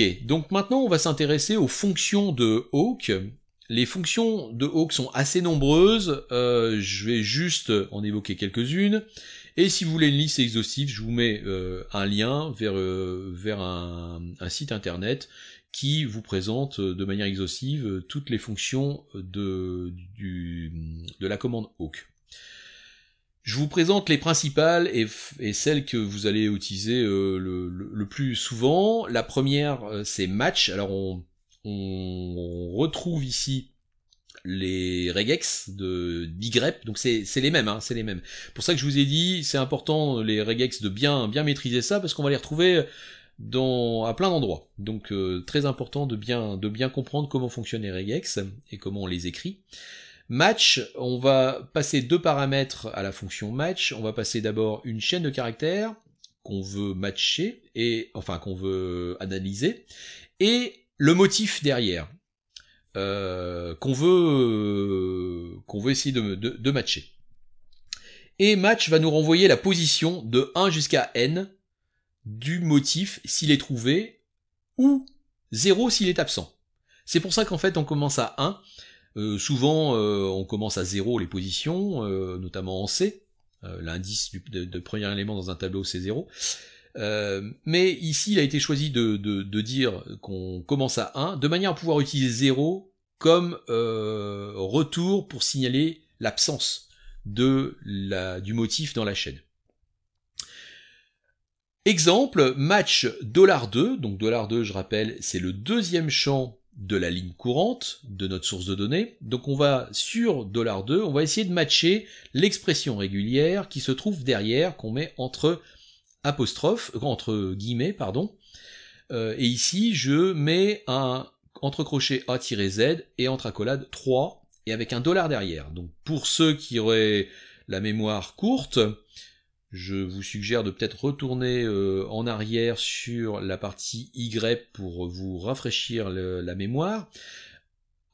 Ok, donc maintenant on va s'intéresser aux fonctions de Hawk. Les fonctions de Hawk sont assez nombreuses, je vais juste en évoquer quelques-unes. Et si vous voulez une liste exhaustive, je vous mets un lien vers un site internet qui vous présente de manière exhaustive toutes les fonctions de la commande Hawk. Je vous présente les principales et celles que vous allez utiliser le plus souvent. La première, c'est match. Alors on retrouve ici les regex d'Y, donc c'est les mêmes, c'est les mêmes. Pour ça que je vous ai dit, c'est important les regex de bien maîtriser ça, parce qu'on va les retrouver à plein d'endroits. Donc très important de bien comprendre comment fonctionnent les regex et comment on les écrit. Match, on va passer deux paramètres à la fonction match. On va passer d'abord une chaîne de caractères qu'on veut matcher, qu'on veut analyser, et le motif derrière qu'on veut essayer de matcher. Et match va nous renvoyer la position de 1 jusqu'à n du motif s'il est trouvé, ou 0 s'il est absent. C'est pour ça qu'en fait on commence à 1. Souvent on commence à 0 les positions, notamment en C. L'indice de premier élément dans un tableau c'est 0. Mais ici il a été choisi de dire qu'on commence à 1, de manière à pouvoir utiliser 0 comme retour pour signaler l'absence du motif dans la chaîne. Exemple, match $2, donc $2 je rappelle c'est le deuxième champ de la ligne courante de notre source de données. Donc on va sur $2, on va essayer de matcher l'expression régulière qui se trouve derrière, qu'on met entre guillemets, pardon. Et ici je mets entre crochets A-Z et entre accolades 3 et avec un $. Derrière. Donc pour ceux qui auraient la mémoire courte, je vous suggère de peut-être retourner en arrière sur la partie Y pour vous rafraîchir la mémoire.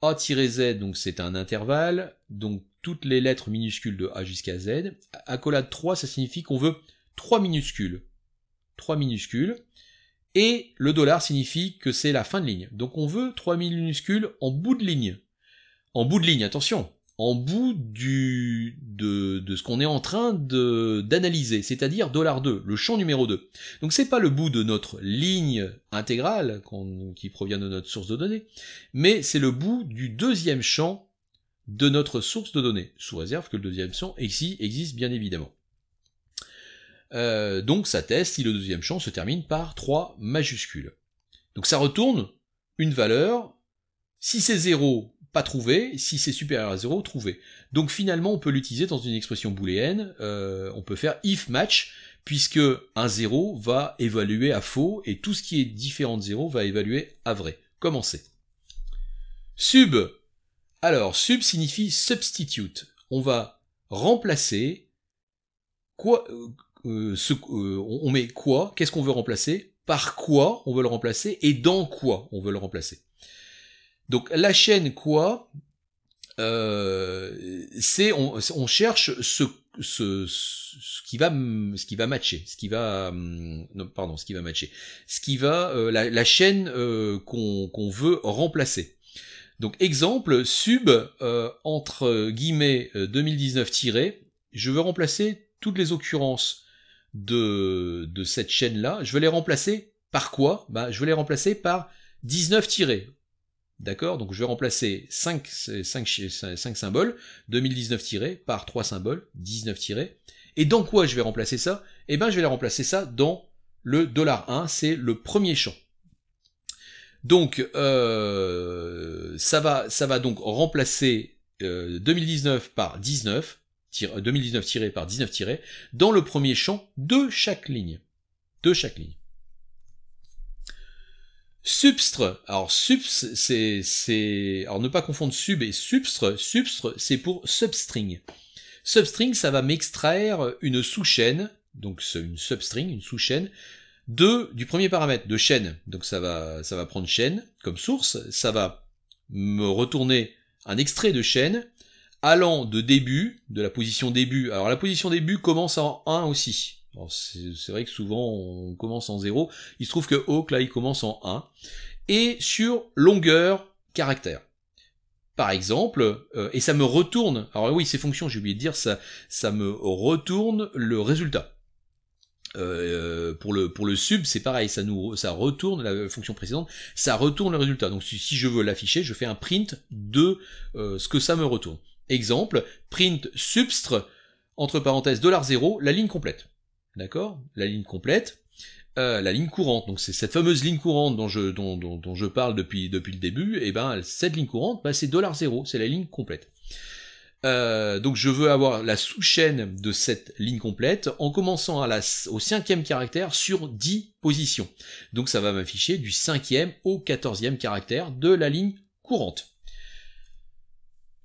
A-Z, donc c'est un intervalle, donc toutes les lettres minuscules de A jusqu'à Z. Accolade 3, ça signifie qu'on veut 3 minuscules. 3 minuscules. Et le $, signifie que c'est la fin de ligne. Donc on veut 3 minuscules en bout de ligne. En bout de ligne, attention, en bout de ce qu'on est en train d'analyser, c'est-à-dire $2, le champ numéro 2. Donc c'est pas le bout de notre ligne intégrale qui provient de notre source de données, mais c'est le bout du deuxième champ de notre source de données, sous réserve que le deuxième champ existe bien évidemment. Donc ça teste si le deuxième champ se termine par 3 majuscules. Donc ça retourne une valeur, si c'est 0, pas trouvé, si c'est supérieur à 0, trouvé. Donc finalement on peut l'utiliser dans une expression booléenne, on peut faire if match, puisque un 0 va évaluer à faux, et tout ce qui est différent de 0 va évaluer à vrai. Comment c'est? Sub. Alors sub signifie substitute. On va remplacer quoi, on met quoi, qu'est-ce qu'on veut remplacer, par quoi on veut le remplacer, et dans quoi on veut le remplacer. Donc la chaîne quoi, c'est on cherche ce qui va matcher, la chaîne qu'on veut remplacer. Donc exemple sub entre guillemets 2019 je veux remplacer toutes les occurrences de cette chaîne là. Je veux les remplacer par quoi? Je veux les remplacer par 19 tirés. D'accord, donc je vais remplacer 5 symboles, 2019 tirés par 3 symboles, 19 tirés. Et dans quoi je vais remplacer ça? Eh bien je vais les remplacer ça dans le $1, c'est le premier champ. Donc ça va donc remplacer 2019 par 19, 2019 tiré par 19 tirés, dans le premier champ de chaque ligne. Substr, alors substr, alors ne pas confondre sub et substr, c'est pour substring. Substring, ça va m'extraire une sous-chaîne, donc une substring, une sous-chaîne, du premier paramètre, de chaîne. Donc ça va prendre chaîne comme source, ça va me retourner un extrait de chaîne, allant de début, de la position début. Alors la position début commence en 1 aussi. Alors c'est vrai que souvent on commence en 0. Il se trouve que awk là il commence en 1. Et sur longueur caractère. Par exemple, et ça me retourne, alors oui ces fonctions j'ai oublié de dire, ça me retourne le résultat. Pour le sub c'est pareil, ça retourne la fonction précédente, ça retourne le résultat. Donc si je veux l'afficher, je fais un print de ce que ça me retourne. Exemple, print substr entre parenthèses $0, la ligne complète. D'accord? La ligne complète, la ligne courante. Donc c'est cette fameuse ligne courante dont je parle depuis le début. Et ben cette ligne courante, ben, c'est $0, c'est la ligne complète. Donc je veux avoir la sous-chaîne de cette ligne complète en commençant au 5e caractère sur 10 positions. Donc ça va m'afficher du 5e au 14e caractère de la ligne courante.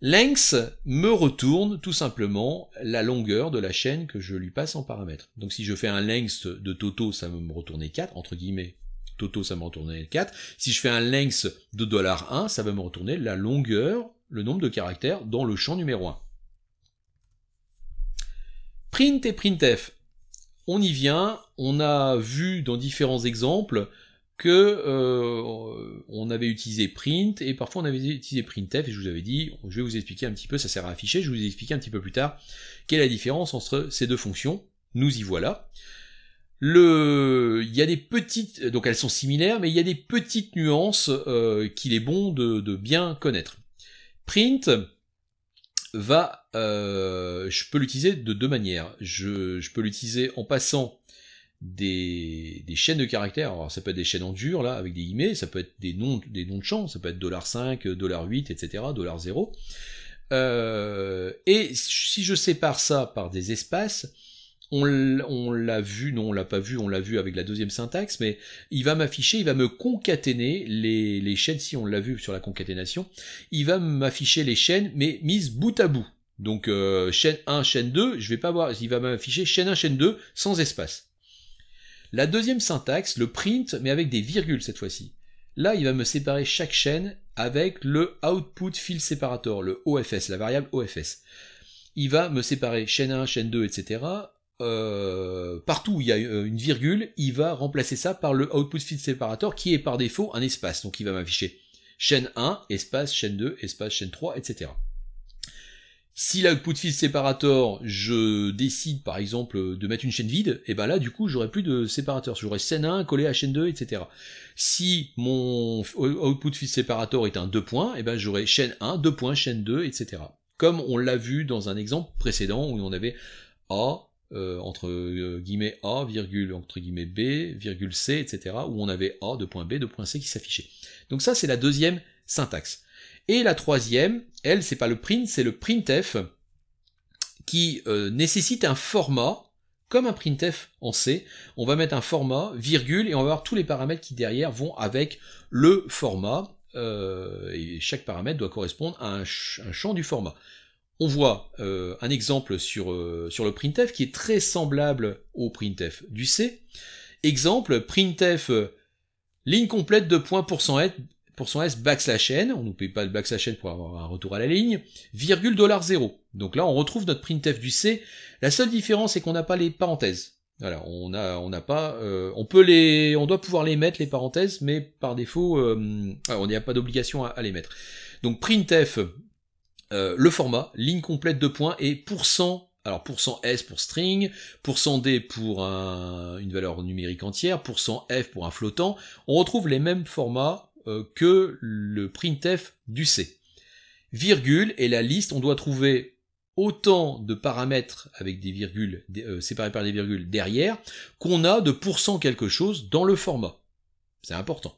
Length me retourne tout simplement la longueur de la chaîne que je lui passe en paramètre. Donc si je fais un length de Toto, ça va me retourner 4, entre guillemets, Toto ça me retourner 4. Si je fais un length de $1, ça va me retourner la longueur, le nombre de caractères dans le champ numéro 1. Print et printf, on y vient, on a vu dans différents exemples que on avait utilisé print et parfois on avait utilisé printf et je vous avais dit, je vais vous expliquer un petit peu, ça sert à afficher, je vais vous expliquer un petit peu plus tard quelle est la différence entre ces deux fonctions. Nous y voilà. Il y a des petites, donc elles sont similaires, mais il y a des petites nuances qu'il est bon de bien connaître. Print va, je peux l'utiliser de deux manières. Je peux l'utiliser en passant des chaînes de caractères. Alors ça peut être des chaînes en dur là avec des guillemets, ça peut être des noms de champs, ça peut être $5, $8, etc., $0. Et si je sépare ça par des espaces, on l'a vu, non on l'a pas vu, on l'a vu avec la deuxième syntaxe, mais il va m'afficher, il va me concaténer les chaînes, si on l'a vu sur la concaténation, il va m'afficher les chaînes, mais mises bout à bout. Donc chaîne 1, chaîne 2, je vais pas voir, il va m'afficher chaîne 1, chaîne 2, sans espace. La deuxième syntaxe, le print, mais avec des virgules cette fois-ci. Là, il va me séparer chaque chaîne avec le output field separator, le OFS, la variable OFS. Il va me séparer chaîne 1, chaîne 2, etc. Partout où il y a une virgule, il va remplacer ça par le output field separator qui est par défaut un espace. Donc il va m'afficher chaîne 1, espace, chaîne 2, espace, chaîne 3, etc. Si l'output field separator, je décide par exemple de mettre une chaîne vide, et ben là du coup j'aurai plus de séparateur, j'aurai chaîne 1 collé à chaîne 2, etc. Si mon output field separator est un 2 points, et ben j'aurai chaîne 1, 2 points, chaîne 2, etc. Comme on l'a vu dans un exemple précédent où on avait A, entre guillemets A, virgule, entre guillemets B, virgule C, etc. où on avait A, 2 points B, 2 points C qui s'affichaient. Donc ça c'est la deuxième syntaxe. Et la troisième, elle, c'est pas le print, c'est le printf, qui nécessite un format, comme un printf en C, on va mettre un format, virgule, et on va avoir tous les paramètres qui derrière vont avec le format, et chaque paramètre doit correspondre à un champ du format. On voit un exemple sur le printf qui est très semblable au printf du C. Exemple, printf, ligne complète de points %s backslash n, on ne paye pas le backslash n pour avoir un retour à la ligne, virgule $0. Donc là on retrouve notre printf du C. La seule différence c'est qu'on n'a pas les parenthèses. Voilà, on n'a pas, on doit pouvoir les mettre les parenthèses, mais par défaut, on n'y a pas d'obligation à les mettre. Donc printf, le format, ligne complète de points et %. Alors %s pour string, %d pour une valeur numérique entière, %f pour un flottant. On retrouve les mêmes formats que le printf du C. Virgule et la liste, on doit trouver autant de paramètres avec des virgules séparés par des virgules derrière qu'on a de % quelque chose dans le format. C'est important.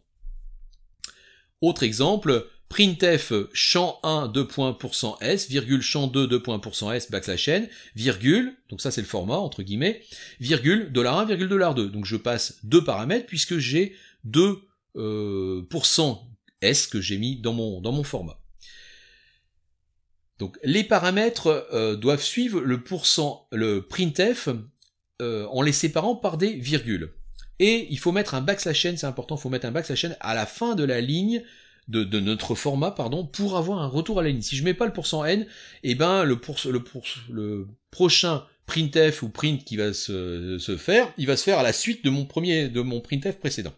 Autre exemple, printf champ 1 2 points %s, virgule champ 2 2 points %s backslash n, virgule, donc ça c'est le format entre guillemets, virgule $1 virgule $2. Donc je passe deux paramètres puisque j'ai deux %s que j'ai mis dans mon format. Donc les paramètres doivent suivre le printf en les séparant par des virgules. Et il faut mettre un backslash n, c'est important, il faut mettre un backslash n à la fin de la ligne de notre format, pardon, pour avoir un retour à la ligne. Si je mets pas le %n, et ben le prochain printf ou print qui va se faire, il va se faire à la suite de mon printf précédent.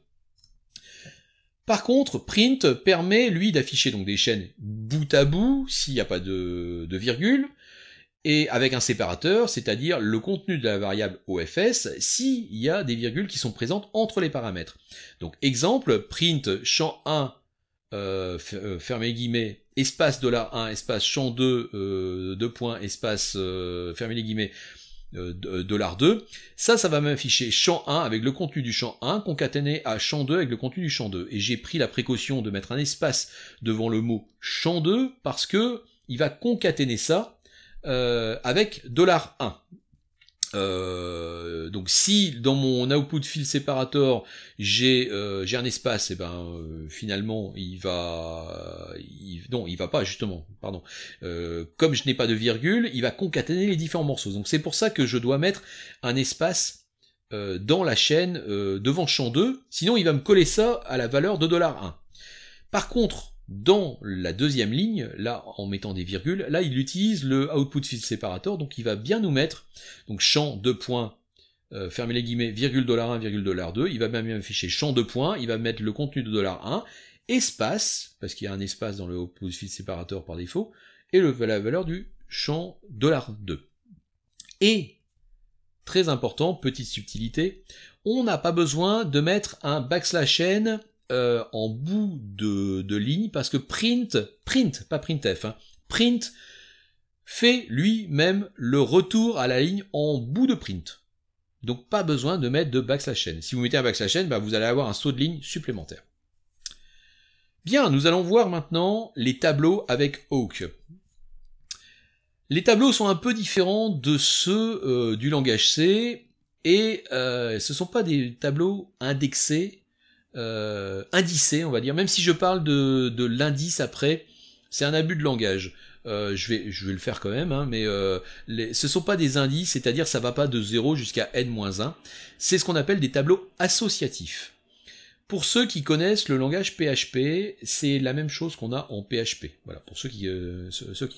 Par contre, print permet, lui, d'afficher donc des chaînes bout à bout, s'il n'y a pas de virgule, et avec un séparateur, c'est-à-dire le contenu de la variable OFS, s'il y a des virgules qui sont présentes entre les paramètres. Donc, exemple, print champ 1, fermez les guillemets, espace $1, espace champ 2, 2 points, espace, fermez les guillemets, $2, ça va m'afficher champ 1 avec le contenu du champ 1 concaténé à champ 2 avec le contenu du champ 2. Et j'ai pris la précaution de mettre un espace devant le mot champ 2 parce que il va concaténer ça avec $1. Donc si dans mon output field separator j'ai un espace, et finalement il va pas justement, pardon. Comme je n'ai pas de virgule, il va concaténer les différents morceaux. Donc c'est pour ça que je dois mettre un espace dans la chaîne devant champ 2, sinon il va me coller ça à la valeur de $1. Par contre, dans la deuxième ligne, là, en mettant des virgules, là, il utilise le output field separator, donc il va bien nous mettre, donc champ 2 points, fermez les guillemets, virgule $1, virgule $2, il va bien afficher champ 2 points, il va mettre le contenu de $1, espace, parce qu'il y a un espace dans le output field separator par défaut, et la valeur du champ $2. Et, très important, petite subtilité, on n'a pas besoin de mettre un \n en bout de ligne, parce que print, pas printf, print fait lui-même le retour à la ligne en bout de print. Donc pas besoin de mettre de \n. Si vous mettez un \n, vous allez avoir un saut de ligne supplémentaire. Bien, nous allons voir maintenant les tableaux avec Awk. Les tableaux sont un peu différents de ceux du langage C, et ce sont pas des tableaux indexés, indicé, on va dire, même si je parle de l'indice après, c'est un abus de langage. Je vais le faire quand même, mais ce sont pas des indices, c'est-à-dire ça va pas de 0 jusqu'à n-1, c'est ce qu'on appelle des tableaux associatifs. Pour ceux qui connaissent le langage PHP, c'est la même chose qu'on a en PHP. Voilà, pour ceux qui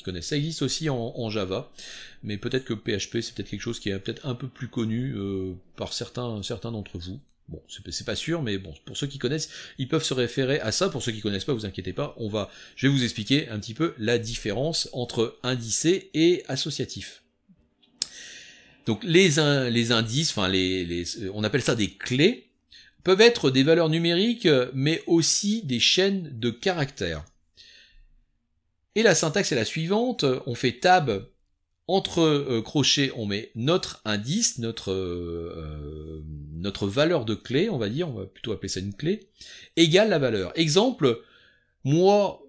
connaissent. Ça existe aussi en Java, mais peut-être que PHP c'est peut-être quelque chose qui est peut-être un peu plus connu par certains d'entre vous. Bon, c'est pas sûr, mais bon, pour ceux qui connaissent, ils peuvent se référer à ça. Pour ceux qui connaissent pas, vous inquiétez pas, je vais vous expliquer un petit peu la différence entre indicé et associatif. Donc les indices, enfin on appelle ça des clés, peuvent être des valeurs numériques, mais aussi des chaînes de caractères. Et la syntaxe est la suivante, on fait tab, entre crochets, on met notre indice, notre valeur de clé, on va dire, on va plutôt appeler ça une clé, égale la valeur. Exemple, mois,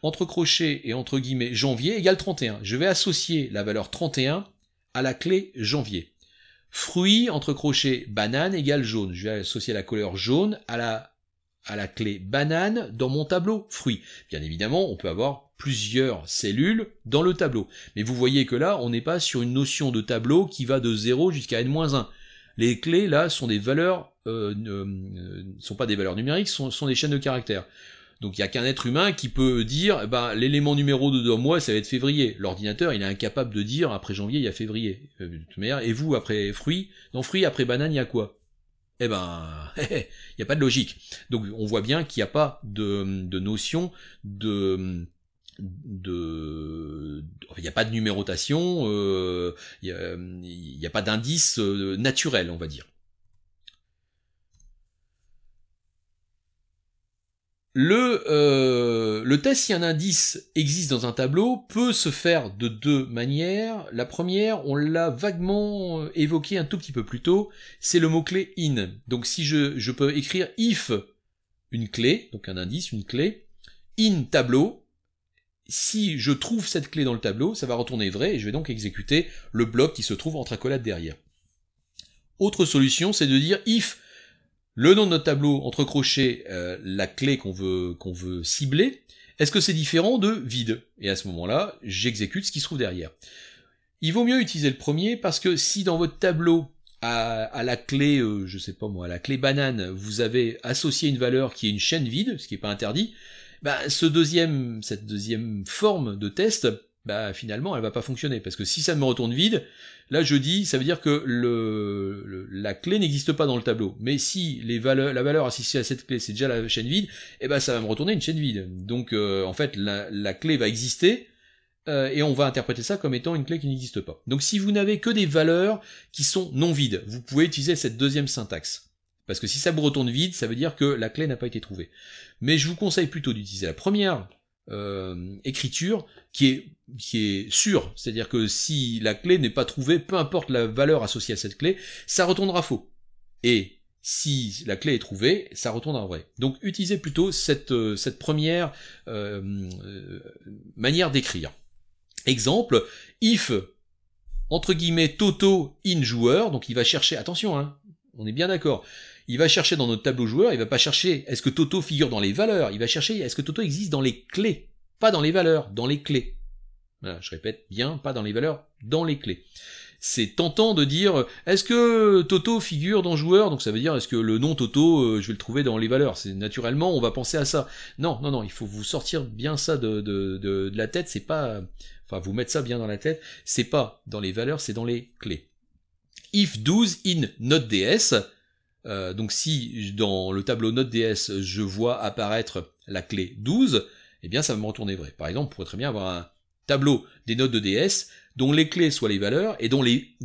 entre crochets et entre guillemets, janvier, égale 31. Je vais associer la valeur 31 à la clé janvier. Fruit, entre crochets, banane, égale jaune. Je vais associer la couleur jaune à la clé banane dans mon tableau fruit. Bien évidemment, on peut avoir plusieurs cellules dans le tableau. Mais vous voyez que là, on n'est pas sur une notion de tableau qui va de 0 jusqu'à n-1. Les clés, là, sont des valeurs, sont pas des valeurs numériques, sont des chaînes de caractères. Donc il n'y a qu'un être humain qui peut dire, l'élément numéro de mois, ça va être février. L'ordinateur, il est incapable de dire, après janvier, il y a février. De toute manière, et vous, après fruit, dans fruit, après banane, il y a quoi? Il n'y a pas de logique. Donc on voit bien qu'il n'y a pas de notion il n'y a pas de numérotation, il n'y a pas d'indice naturel, on va dire. Le test si un indice existe dans un tableau peut se faire de deux manières. La première, on l'a vaguement évoqué un tout petit peu plus tôt, c'est le mot-clé in. Donc si je peux écrire if une clé, donc un indice, une clé, in tableau, si je trouve cette clé dans le tableau, ça va retourner vrai et je vais donc exécuter le bloc qui se trouve entre accolades derrière. Autre solution, c'est de dire if le nom de notre tableau, entre crochets, la clé qu'on veut cibler, est-ce que c'est différent de vide? Et à ce moment-là, j'exécute ce qui se trouve derrière. Il vaut mieux utiliser le premier parce que si dans votre tableau, à la clé, je sais pas moi, à la clé banane, vous avez associé une valeur qui est une chaîne vide, ce qui n'est pas interdit, cette deuxième forme de test bah finalement elle va pas fonctionner, parce que si ça me retourne vide, là je dis, ça veut dire que la clé n'existe pas dans le tableau. Mais si la valeur associée à cette clé c'est déjà la chaîne vide, et ben ça va me retourner une chaîne vide. Donc en fait la clé va exister, et on va interpréter ça comme étant une clé qui n'existe pas. Donc si vous n'avez que des valeurs qui sont non vides, vous pouvez utiliser cette deuxième syntaxe. Parce que si ça vous retourne vide, ça veut dire que la clé n'a pas été trouvée. Mais je vous conseille plutôt d'utiliser la première écriture qui est sûre. C'est-à-dire que si la clé n'est pas trouvée, peu importe la valeur associée à cette clé, ça retournera faux. Et si la clé est trouvée, ça retournera vrai. Donc utilisez plutôt cette première manière d'écrire. Exemple, if, entre guillemets, Toto in joueur, donc il va chercher, attention, hein, on est bien d'accord, il va chercher dans notre tableau joueur, il va pas chercher est-ce que Toto figure dans les valeurs, il va chercher est-ce que Toto existe dans les clés, pas dans les valeurs, dans les clés. Voilà, je répète bien, pas dans les valeurs, dans les clés. C'est tentant de dire est-ce que Toto figure dans joueur, donc ça veut dire est-ce que le nom Toto, je vais le trouver dans les valeurs. C'est naturellement on va penser à ça. Non, non, non, il faut vous sortir bien ça de la tête. C'est pas, enfin vous mettre ça bien dans la tête. C'est pas dans les valeurs, c'est dans les clés. If 12 in Node.ds, donc si dans le tableau Node.ds je vois apparaître la clé 12, eh bien ça va me retourner vrai. Par exemple, on pourrait très bien avoir un tableau des nodes de DS dont les clés soient les valeurs et dont les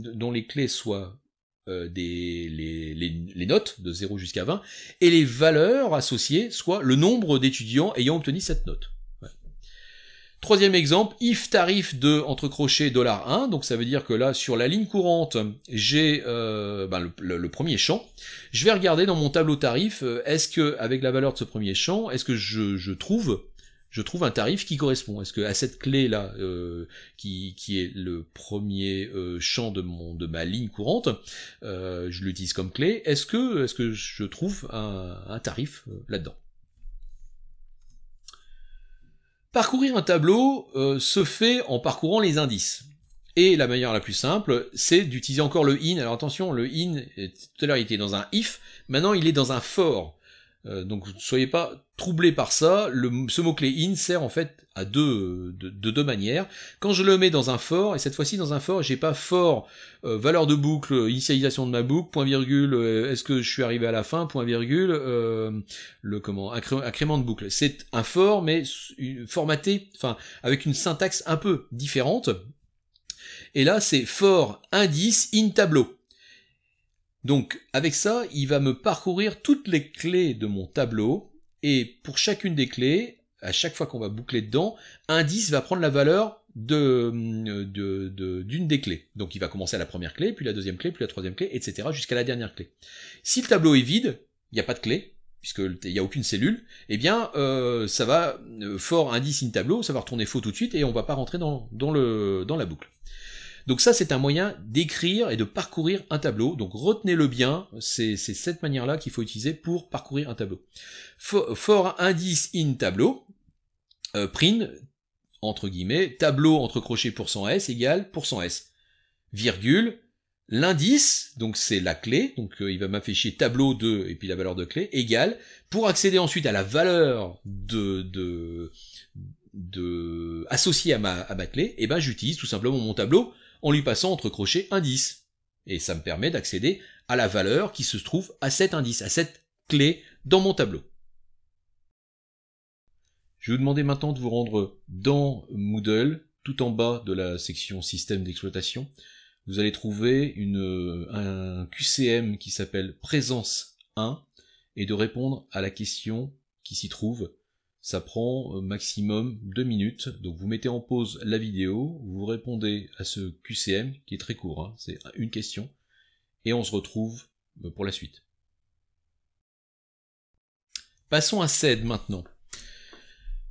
clés soient les notes de 0 jusqu'à 20 et les valeurs associées soient le nombre d'étudiants ayant obtenu cette note. Ouais. Troisième exemple, if tarif de entre crochets $1, donc ça veut dire que là sur la ligne courante j'ai le premier champ. Je vais regarder dans mon tableau tarif, est-ce que avec la valeur de ce premier champ, est-ce que je trouve un tarif qui correspond. Est-ce que à cette clé là qui est le premier champ de ma ligne courante, je l'utilise comme clé, est-ce que je trouve un tarif là-dedans. Parcourir un tableau se fait en parcourant les indices. Et la manière la plus simple, c'est d'utiliser encore le in. Alors attention, le in, tout à l'heure il était dans un if, maintenant il est dans un for. Donc ne soyez pas troublés par ça, ce mot-clé in sert en fait à de deux manières. Quand je le mets dans un for, et cette fois-ci dans un for, j'ai pas for, valeur de boucle, initialisation de ma boucle, point virgule, est-ce que je suis arrivé à la fin, point virgule, incrément de boucle. C'est un for, mais formaté, enfin, avec une syntaxe un peu différente. Et là, c'est for indice in tableau. Donc avec ça, il va me parcourir toutes les clés de mon tableau, et pour chacune des clés, à chaque fois qu'on va boucler dedans, indice va prendre la valeur d'une des clés. Donc il va commencer à la première clé, puis la deuxième clé, puis la troisième clé, etc. jusqu'à la dernière clé. Si le tableau est vide, il n'y a pas de clé, puisqu'il n'y a aucune cellule, eh bien ça va, for indice in tableau, ça va retourner faux tout de suite, et on va pas rentrer dans la boucle. Donc ça, c'est un moyen d'écrire et de parcourir un tableau. Donc retenez-le bien, c'est cette manière-là qu'il faut utiliser pour parcourir un tableau. For indice in tableau, print, entre guillemets, tableau entre crochets %s égale %s, virgule, l'indice, donc c'est la clé, donc il va m'afficher tableau 2 et puis la valeur de clé, égale, pour accéder ensuite à la valeur associée à ma clé, et ben j'utilise tout simplement mon tableau en lui passant entre crochets indice. Et ça me permet d'accéder à la valeur qui se trouve à cet indice, à cette clé dans mon tableau. Je vais vous demander maintenant de vous rendre dans Moodle, tout en bas de la section système d'exploitation. Vous allez trouver un QCM qui s'appelle présence 1 et de répondre à la question qui s'y trouve. Ça prend maximum 2 minutes, donc vous mettez en pause la vidéo, vous répondez à ce QCM, qui est très court, hein, c'est une question, et on se retrouve pour la suite. Passons à SED maintenant.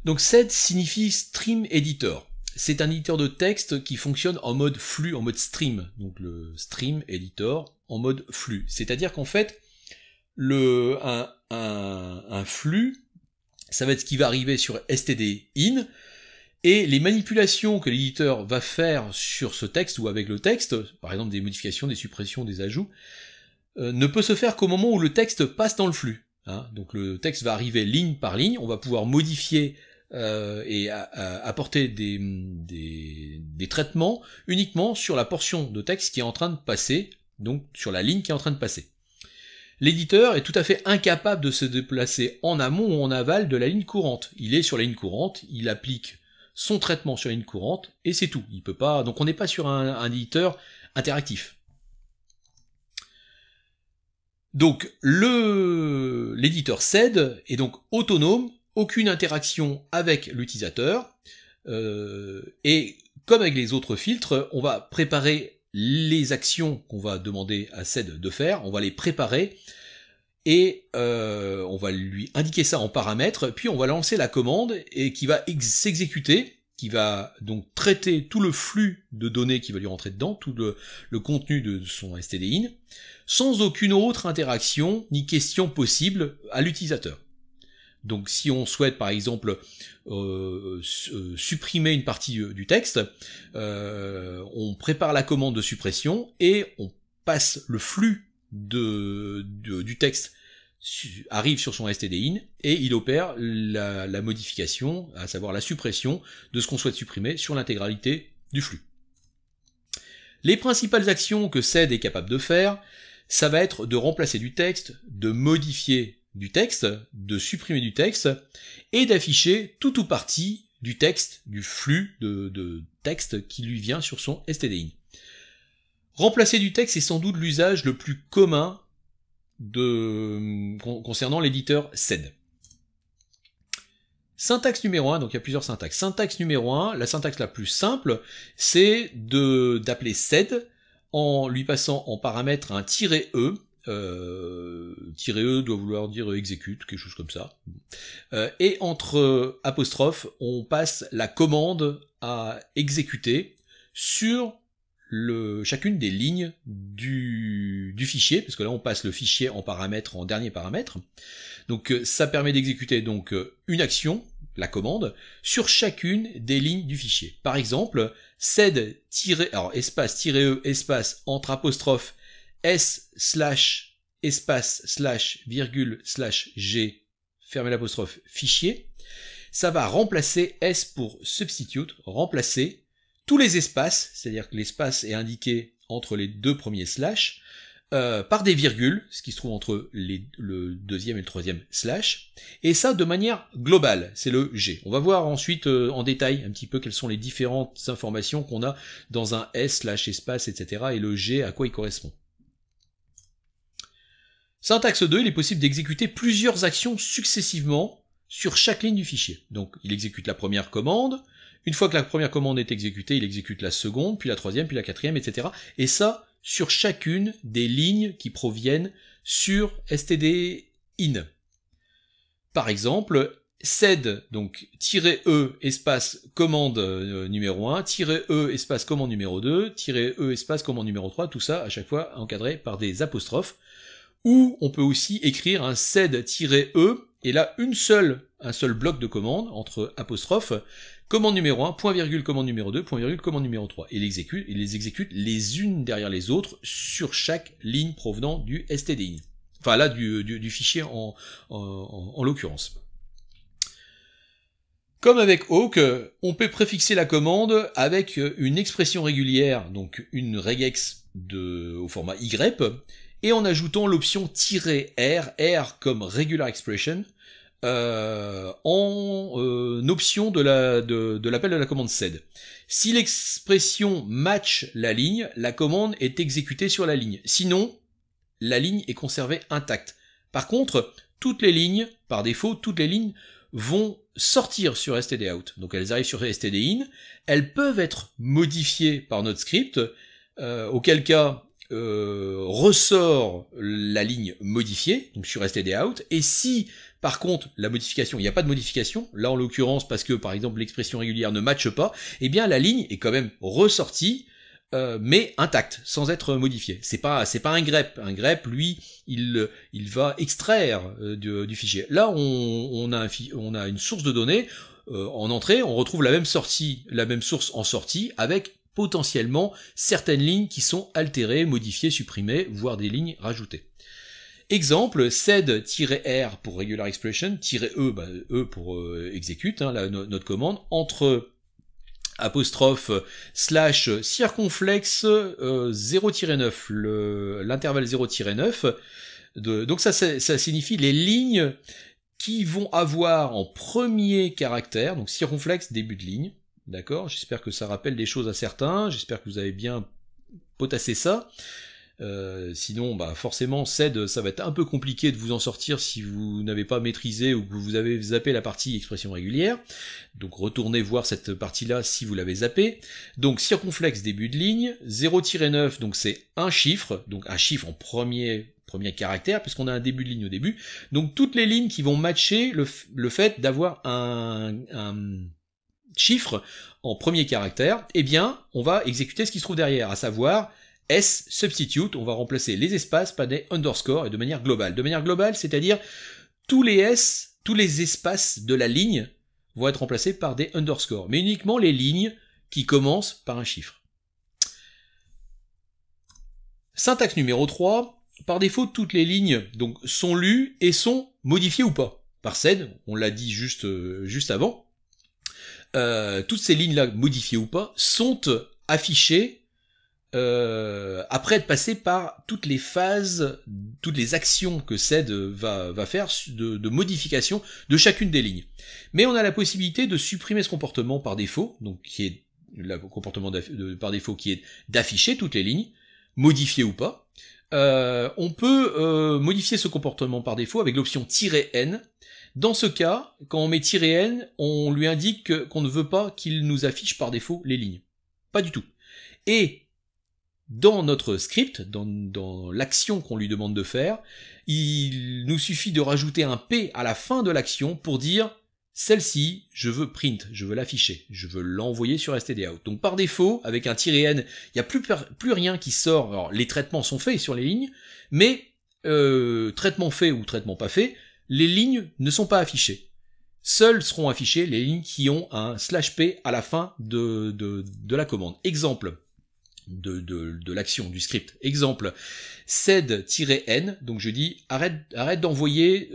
Donc SED signifie Stream Editor. C'est un éditeur de texte qui fonctionne en mode flux, en mode stream, donc le Stream Editor en mode flux. C'est-à-dire qu'en fait, un flux, ça va être ce qui va arriver sur std_in, et les manipulations que l'éditeur va faire sur ce texte ou avec le texte, par exemple des modifications, des suppressions, des ajouts, ne peut se faire qu'au moment où le texte passe dans le flux. Hein. Donc le texte va arriver ligne par ligne, on va pouvoir modifier et apporter des traitements uniquement sur la portion de texte qui est en train de passer, donc sur la ligne qui est en train de passer. L'éditeur est tout à fait incapable de se déplacer en amont ou en aval de la ligne courante. Il est sur la ligne courante, il applique son traitement sur la ligne courante, et c'est tout. Il peut pas, donc on n'est pas sur un éditeur interactif. Donc l'éditeur CED est donc autonome, aucune interaction avec l'utilisateur, et comme avec les autres filtres, on va préparer les actions qu'on va demander à CED de faire, on va les préparer, et on va lui indiquer ça en paramètres, puis on va lancer la commande et qui va s'exécuter, qui va donc traiter tout le flux de données qui va lui rentrer dedans, tout le contenu de son stdin, sans aucune autre interaction ni question possible à l'utilisateur. Donc si on souhaite par exemple supprimer une partie du texte, on prépare la commande de suppression et on passe le flux du texte arrive sur son stdin et il opère la modification, à savoir la suppression de ce qu'on souhaite supprimer sur l'intégralité du flux. Les principales actions que CED est capable de faire, ça va être de remplacer du texte, de modifier du texte, de supprimer du texte, et d'afficher tout ou partie du texte, du flux de texte qui lui vient sur son stdin. Remplacer du texte est sans doute l'usage le plus commun concernant l'éditeur CED. Syntaxe numéro 1, donc il y a plusieurs syntaxes. Syntaxe numéro 1, la syntaxe la plus simple, c'est d'appeler CED en lui passant en paramètre un "-e", "-e" doit vouloir dire exécute, quelque chose comme ça. Et entre apostrophes, on passe la commande à exécuter sur chacune des lignes du fichier, parce que là on passe le fichier en paramètre, en dernier paramètre. Donc ça permet d'exécuter donc une action, la commande, sur chacune des lignes du fichier. Par exemple, ced espace "-e" espace entre apostrophe s slash espace slash virgule slash g fermez l'apostrophe fichier, ça va remplacer s pour substitute, remplacer tous les espaces, c'est-à-dire que l'espace est indiqué entre les deux premiers slash, par des virgules, ce qui se trouve entre le deuxième et le troisième slash, et ça de manière globale, c'est le G. On va voir ensuite en détail un petit peu quelles sont les différentes informations qu'on a dans un S slash espace, etc. et le G à quoi il correspond. Syntaxe 2, il est possible d'exécuter plusieurs actions successivement sur chaque ligne du fichier. Donc il exécute la première commande, une fois que la première commande est exécutée, il exécute la seconde, puis la troisième, puis la quatrième, etc. Et ça, sur chacune des lignes qui proviennent sur stdin. Par exemple, ced, donc "-e" espace commande numéro 1, "-e" espace commande numéro 2, "-e" espace commande numéro 3, tout ça à chaque fois encadré par des apostrophes. Ou on peut aussi écrire un ced-"-e, et là un seul bloc de commande entre apostrophes, commande numéro 1, point virgule commande numéro 2, point virgule commande numéro 3. Et il les exécute les unes derrière les autres sur chaque ligne provenant du stdin. Enfin là du fichier en l'occurrence. Comme avec awk, on peut préfixer la commande avec une expression régulière, donc une regex au format y, et en ajoutant l'option -r, R comme regular expression, en option de l'appel de la commande ced. Si l'expression match la ligne, la commande est exécutée sur la ligne. Sinon, la ligne est conservée intacte. Par contre, toutes les lignes, par défaut, toutes les lignes vont sortir sur stdout. Donc elles arrivent sur stdin, elles peuvent être modifiées par notre script, auquel cas ressort la ligne modifiée, donc sur stdout, et si par contre la modification, il n'y a pas de modification, là en l'occurrence parce que par exemple l'expression régulière ne matche pas, eh bien la ligne est quand même ressortie, mais intacte, sans être modifiée. C'est pas un grep. Un grep, lui, il va extraire du fichier. Là, on a une source de données, en entrée, on retrouve la même source en sortie, avec potentiellement certaines lignes qui sont altérées, modifiées, supprimées, voire des lignes rajoutées. Exemple, sed-r pour regular expression, -e, bah, e pour execute, hein, notre commande, entre apostrophe slash circonflexe 0-9, l'intervalle 0-9. Donc ça signifie les lignes qui vont avoir en premier caractère, donc circonflexe, début de ligne, d'accord? J'espère que ça rappelle des choses à certains, j'espère que vous avez bien potassé ça. Sinon, bah forcément, sed, ça va être un peu compliqué de vous en sortir si vous n'avez pas maîtrisé ou que vous avez zappé la partie expression régulière. Donc retournez voir cette partie-là si vous l'avez zappé. Donc circonflexe début de ligne, 0-9, donc c'est un chiffre en premier caractère, puisqu'on a un début de ligne au début. Donc toutes les lignes qui vont matcher le fait d'avoir un chiffre en premier caractère, eh bien, on va exécuter ce qui se trouve derrière, à savoir S substitute, on va remplacer les espaces par des underscores et de manière globale. De manière globale, c'est-à-dire tous les S, tous les espaces de la ligne vont être remplacés par des underscores, mais uniquement les lignes qui commencent par un chiffre. Syntaxe numéro 3, par défaut, toutes les lignes donc sont lues et sont modifiées ou pas. Par sed, on l'a dit juste avant, toutes ces lignes-là, modifiées ou pas, sont affichées après être passé par toutes les phases, toutes les actions que sed va faire de modification de chacune des lignes. Mais on a la possibilité de supprimer ce comportement par défaut, donc qui est le comportement par défaut qui est d'afficher toutes les lignes, modifiées ou pas. On peut modifier ce comportement par défaut avec l'option "-n". Dans ce cas, quand on met "-n", on lui indique qu'on ne veut pas qu'il nous affiche par défaut les lignes. Pas du tout. Et dans notre script, dans l'action qu'on lui demande de faire, il nous suffit de rajouter un P à la fin de l'action pour dire celle-ci, je veux print, je veux l'afficher, je veux l'envoyer sur stdout. Donc par défaut, avec un "-n", il n'y a plus rien qui sort. Alors les traitements sont faits sur les lignes, mais traitement fait ou traitement pas fait, les lignes ne sont pas affichées. Seules seront affichées les lignes qui ont un /p à la fin de la commande. Exemple de l'action, du script. Exemple, sed-n, donc je dis arrête d'envoyer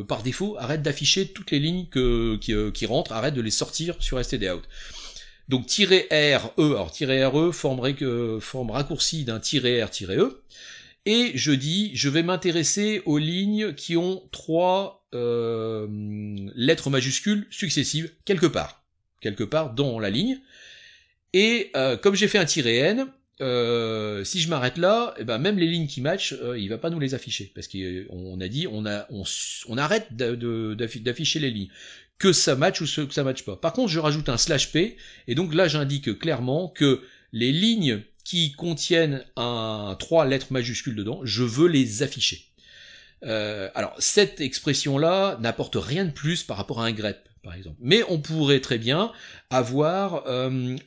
par défaut, arrête d'afficher toutes les lignes qui rentrent, arrête de les sortir sur stdout. Donc -re, alors -re forme raccourci d'un -r-e, et je dis je vais m'intéresser aux lignes qui ont 3 lettres majuscules successives quelque part dans la ligne. Et comme j'ai fait un -n, si je m'arrête là, eh ben même les lignes qui matchent, il va pas nous les afficher parce qu'on a dit on arrête d'afficher les lignes, que ça matche ou que ça matche pas. Par contre, je rajoute un /p et donc là j'indique clairement que les lignes qui contiennent 3 lettres majuscules dedans, je veux les afficher. Alors cette expression-là n'apporte rien de plus par rapport à un grep, par exemple. Mais on pourrait très bien avoir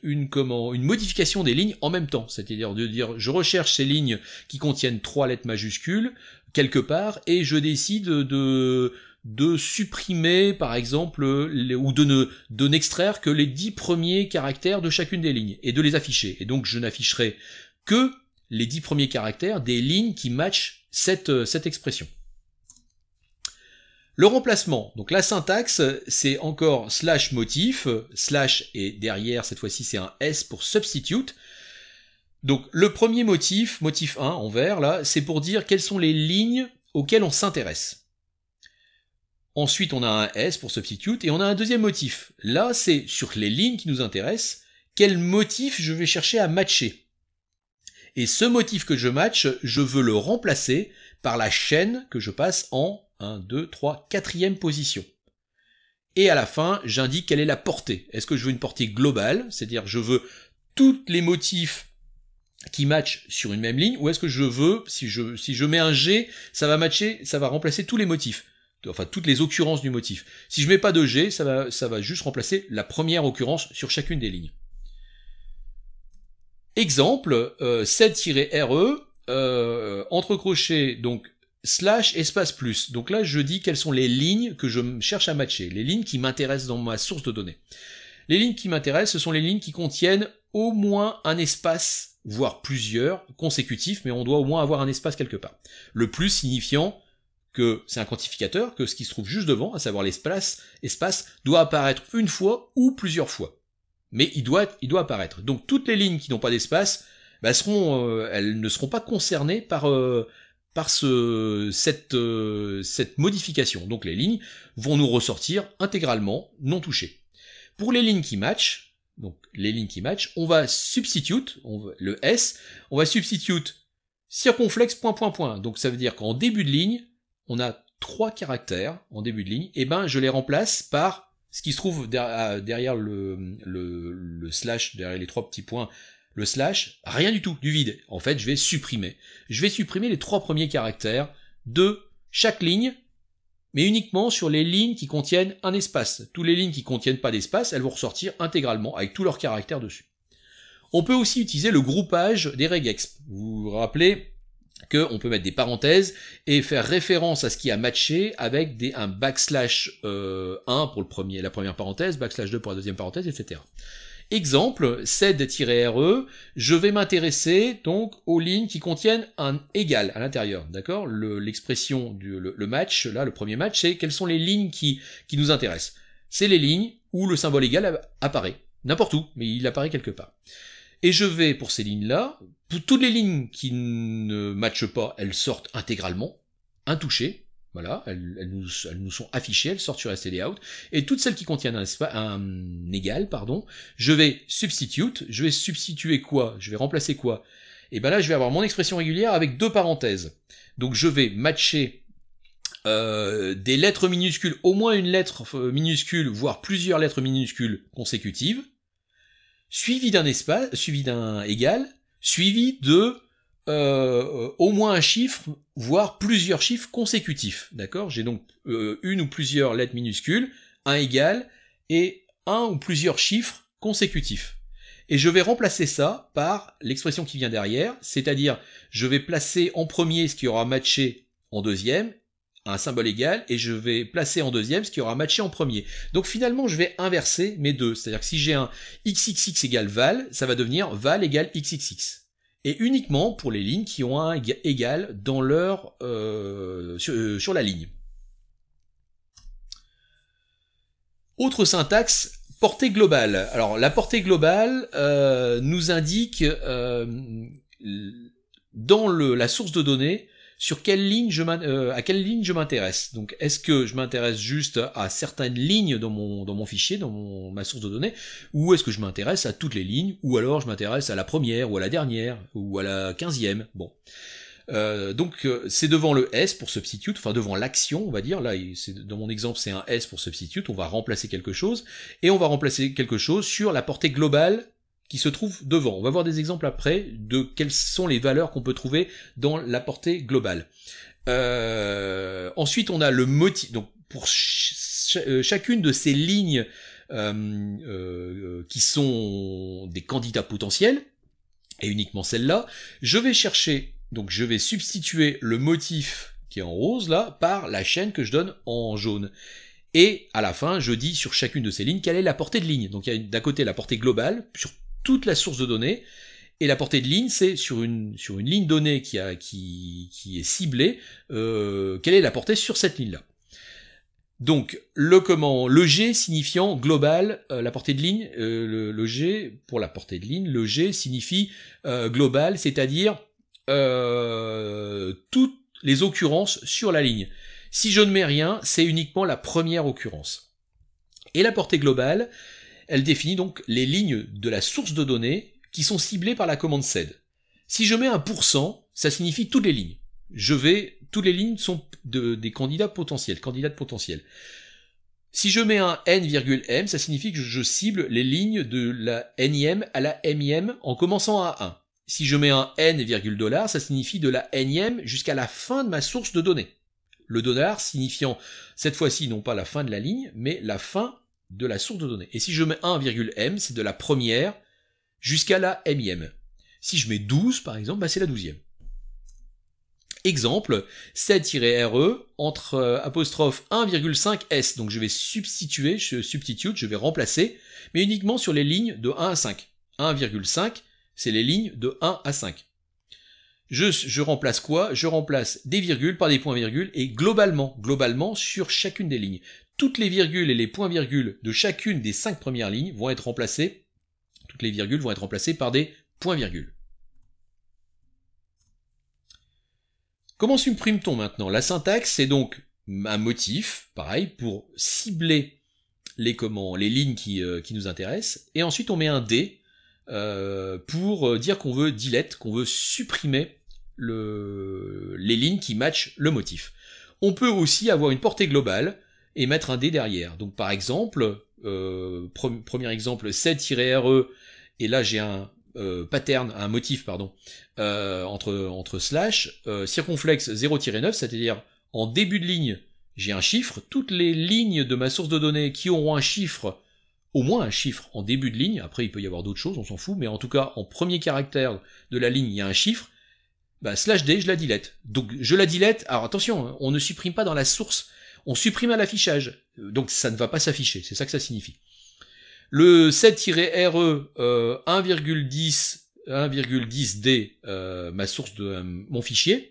une modification des lignes en même temps, c'est-à-dire de dire je recherche ces lignes qui contiennent 3 lettres majuscules quelque part et je décide de supprimer par exemple ou de n'extraire que les 10 premiers caractères de chacune des lignes et de les afficher. Et donc je n'afficherai que les 10 premiers caractères des lignes qui matchent cette expression. Le remplacement, donc la syntaxe, c'est encore /motif, et derrière cette fois-ci c'est un S pour substitute. Donc le premier motif 1 en vert là, c'est pour dire quelles sont les lignes auxquelles on s'intéresse. Ensuite on a un S pour substitute et on a un deuxième motif. Là c'est sur les lignes qui nous intéressent, quel motif je vais chercher à matcher. Et ce motif que je match, je veux le remplacer par la chaîne que je passe en 1, 2, 3, 4e position. Et à la fin, j'indique quelle est la portée. Est-ce que je veux une portée globale, c'est-à-dire je veux tous les motifs qui matchent sur une même ligne, ou est-ce que je veux, si je mets un G, ça va matcher, ça va remplacer tous les motifs, enfin toutes les occurrences du motif. Si je mets pas de G, ça va juste remplacer la première occurrence sur chacune des lignes. Exemple, sed-re, entre crochets, donc /espace plus. Donc là, je dis quelles sont les lignes que je cherche à matcher, les lignes qui m'intéressent dans ma source de données. Les lignes qui m'intéressent, ce sont les lignes qui contiennent au moins un espace, voire plusieurs, consécutifs, mais on doit au moins avoir un espace quelque part. Le plus signifiant que c'est un quantificateur, que ce qui se trouve juste devant, à savoir l'espace, doit apparaître une fois ou plusieurs fois. Mais il doit apparaître. Donc toutes les lignes qui n'ont pas d'espace, bah, elles ne seront pas concernées par cette modification. Donc les lignes vont nous ressortir intégralement non touchées. Pour les lignes qui matchent, on va substitute, le S, on va substitute circonflexe ... Donc ça veut dire qu'en début de ligne, on a 3 caractères en début de ligne, et ben je les remplace par ce qui se trouve derrière le slash, derrière les 3 petits points, le slash, rien du tout, du vide. En fait, je vais supprimer les 3 premiers caractères de chaque ligne, mais uniquement sur les lignes qui contiennent un espace. Toutes les lignes qui contiennent pas d'espace, elles vont ressortir intégralement avec tous leurs caractères dessus. On peut aussi utiliser le groupage des regex. Vous vous rappelez qu'on peut mettre des parenthèses et faire référence à ce qui a matché avec un backslash 1 pour la première parenthèse, backslash 2 pour la deuxième parenthèse, etc. Exemple, sed-re, je vais m'intéresser donc aux lignes qui contiennent un égal à l'intérieur, d'accord? L'expression le match, là, le premier match, c'est quelles sont les lignes qui nous intéressent. C'est les lignes où le symbole égal apparaît. N'importe où, mais il apparaît quelque part. Et je vais, pour ces lignes-là, pour toutes les lignes qui ne matchent pas, elles sortent intégralement, intouchées. Voilà, elles nous sont affichées, elles sortent sur stdout. Et toutes celles qui contiennent un égal, je vais substituer quoi? Je vais remplacer quoi? Et ben là, je vais avoir mon expression régulière avec 2 parenthèses. Donc je vais matcher des lettres minuscules, au moins une lettre minuscule, voire plusieurs lettres minuscules consécutives, suivi d'un égal, suivi de au moins un chiffre, voire plusieurs chiffres consécutifs. D'accord? J'ai donc une ou plusieurs lettres minuscules, un égal, et un ou plusieurs chiffres consécutifs. Et je vais remplacer ça par l'expression qui vient derrière, c'est-à-dire je vais placer en premier ce qui aura matché en deuxième, un symbole égal, et je vais placer en deuxième ce qui aura matché en premier. Donc finalement, je vais inverser mes deux. C'est-à-dire que si j'ai un xxx égale val, ça va devenir val égale xxx. Et uniquement pour les lignes qui ont un égal dans leur sur la ligne. Autre syntaxe, portée globale. Alors la portée globale nous indique dans la source de données sur quelle ligne à quelle ligne je m'intéresse. Donc est-ce que je m'intéresse juste à certaines lignes dans mon fichier, dans ma source de données, ou est-ce que je m'intéresse à toutes les lignes, ou alors je m'intéresse à la première, ou à la dernière, ou à la 15e. Bon. Donc c'est devant le S pour substitute, enfin devant l'action on va dire, là dans mon exemple c'est un S pour substitute, on va remplacer quelque chose, et on va remplacer quelque chose sur la portée globale qui se trouve devant. On va voir des exemples après de quelles sont les valeurs qu'on peut trouver dans la portée globale. Ensuite on a le motif, donc pour chacune de ces lignes qui sont des candidats potentiels, et uniquement celle-là, je vais chercher, donc je vais substituer le motif qui est en rose là par la chaîne que je donne en jaune. Et à la fin, je dis sur chacune de ces lignes quelle est la portée de ligne. Donc il y a d'un côté la portée globale sur toute la source de données, et la portée de ligne, c'est sur une ligne donnée qui est ciblée, quelle est la portée sur cette ligne-là. Donc le G signifiant global, la portée de ligne, le G pour la portée de ligne, le G signifie global, c'est-à-dire toutes les occurrences sur la ligne. Si je ne mets rien, c'est uniquement la première occurrence. Et la portée globale, elle définit donc les lignes de la source de données qui sont ciblées par la commande sed. Si je mets un %, ça signifie toutes les lignes. Toutes les lignes sont des candidats potentiels, candidates potentielles. Si je mets un n,m, ça signifie que je cible les lignes de la nème à la mième en commençant à 1. Si je mets un n,$, ça signifie de la nième jusqu'à la fin de ma source de données. Le dollar signifiant cette fois-ci non pas la fin de la ligne, mais la fin de la source de données. Et si je mets 1,m, c'est de la première jusqu'à la mième. Si je mets 12, par exemple, bah c'est la 12e. Exemple, sed-re entre apostrophe 1,5s. Donc je vais je vais remplacer, mais uniquement sur les lignes de 1 à 5. 1,5, c'est les lignes de 1 à 5. je remplace quoi? Je remplace des virgules par des points-virgules, et globalement, sur chacune des lignes, toutes les virgules et les points-virgules de chacune des 5 premières lignes vont être remplacées, toutes les virgules vont être remplacées par des points-virgules. Comment supprime-t-on maintenant? La syntaxe, c'est donc un motif, pareil, pour cibler les lignes qui nous intéressent, et ensuite on met un D pour dire qu'on veut delete, qu'on veut supprimer les lignes qui matchent le motif. On peut aussi avoir une portée globale et mettre un D derrière. Donc par exemple, premier exemple, set-re, et là j'ai un pattern, un motif, pardon, entre slash, circonflexe 0-9, c'est-à-dire en début de ligne, j'ai un chiffre, toutes les lignes de ma source de données qui auront un chiffre, au moins un chiffre en début de ligne, après il peut y avoir d'autres choses, on s'en fout, mais en tout cas, en premier caractère de la ligne, il y a un chiffre, bah, slash D, je la delete. Donc je la delete, alors attention, on ne supprime pas dans la source, on supprime à l'affichage, donc ça ne va pas s'afficher, c'est ça que ça signifie. Le set-re 1,10D, ma source de mon fichier,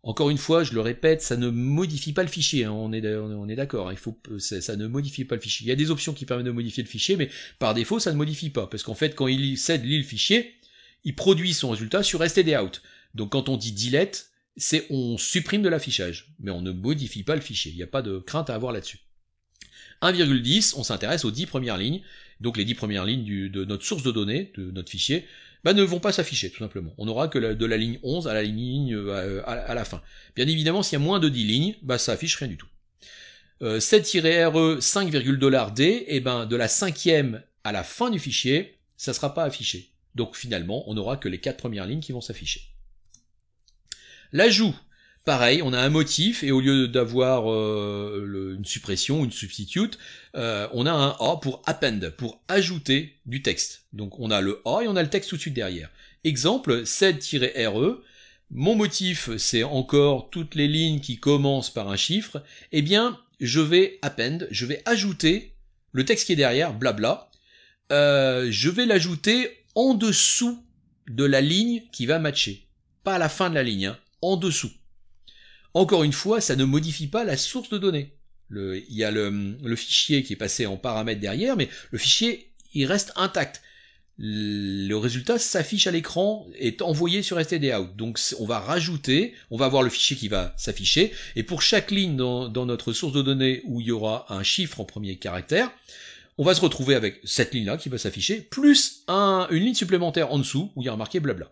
encore une fois, je le répète, ça ne modifie pas le fichier, hein, on est d'accord, hein, ça ne modifie pas le fichier. Il y a des options qui permettent de modifier le fichier, mais par défaut, ça ne modifie pas, parce qu'en fait, quand il lit le fichier, il produit son résultat sur stdout. Donc quand on dit delete, on supprime de l'affichage, mais on ne modifie pas le fichier, il n'y a pas de crainte à avoir là-dessus. 1,10, on s'intéresse aux 10 premières lignes, donc les 10 premières lignes de notre source de données, de notre fichier, bah, ne vont pas s'afficher, tout simplement. On n'aura que de la ligne 11 à la ligne à la fin. Bien évidemment, s'il y a moins de 10 lignes, bah, ça affiche rien du tout. Set-re 5,$D, et ben, de la 5e à la fin du fichier, ça sera pas affiché. Donc finalement, on n'aura que les 4 premières lignes qui vont s'afficher. L'ajout. Pareil, on a un motif, et au lieu d'avoir une suppression, une substitute, on a un A pour append, pour ajouter du texte. Donc on a le A et on a le texte tout de suite derrière. Exemple, set-re, mon motif c'est encore toutes les lignes qui commencent par un chiffre, eh bien je vais append, je vais ajouter le texte qui est derrière, blabla, je vais l'ajouter en dessous de la ligne qui va matcher. Pas à la fin de la ligne, hein, en dessous. Encore une fois, ça ne modifie pas la source de données. Il y a le fichier qui est passé en paramètre derrière, mais le fichier, il reste intact. Le résultat s'affiche à l'écran, est envoyé sur stdout. Donc on va rajouter, on va avoir le fichier qui va s'afficher, et pour chaque ligne dans notre source de données où il y aura un chiffre en premier caractère, on va se retrouver avec cette ligne-là qui va s'afficher, plus une ligne supplémentaire en dessous où il y a marqué blabla.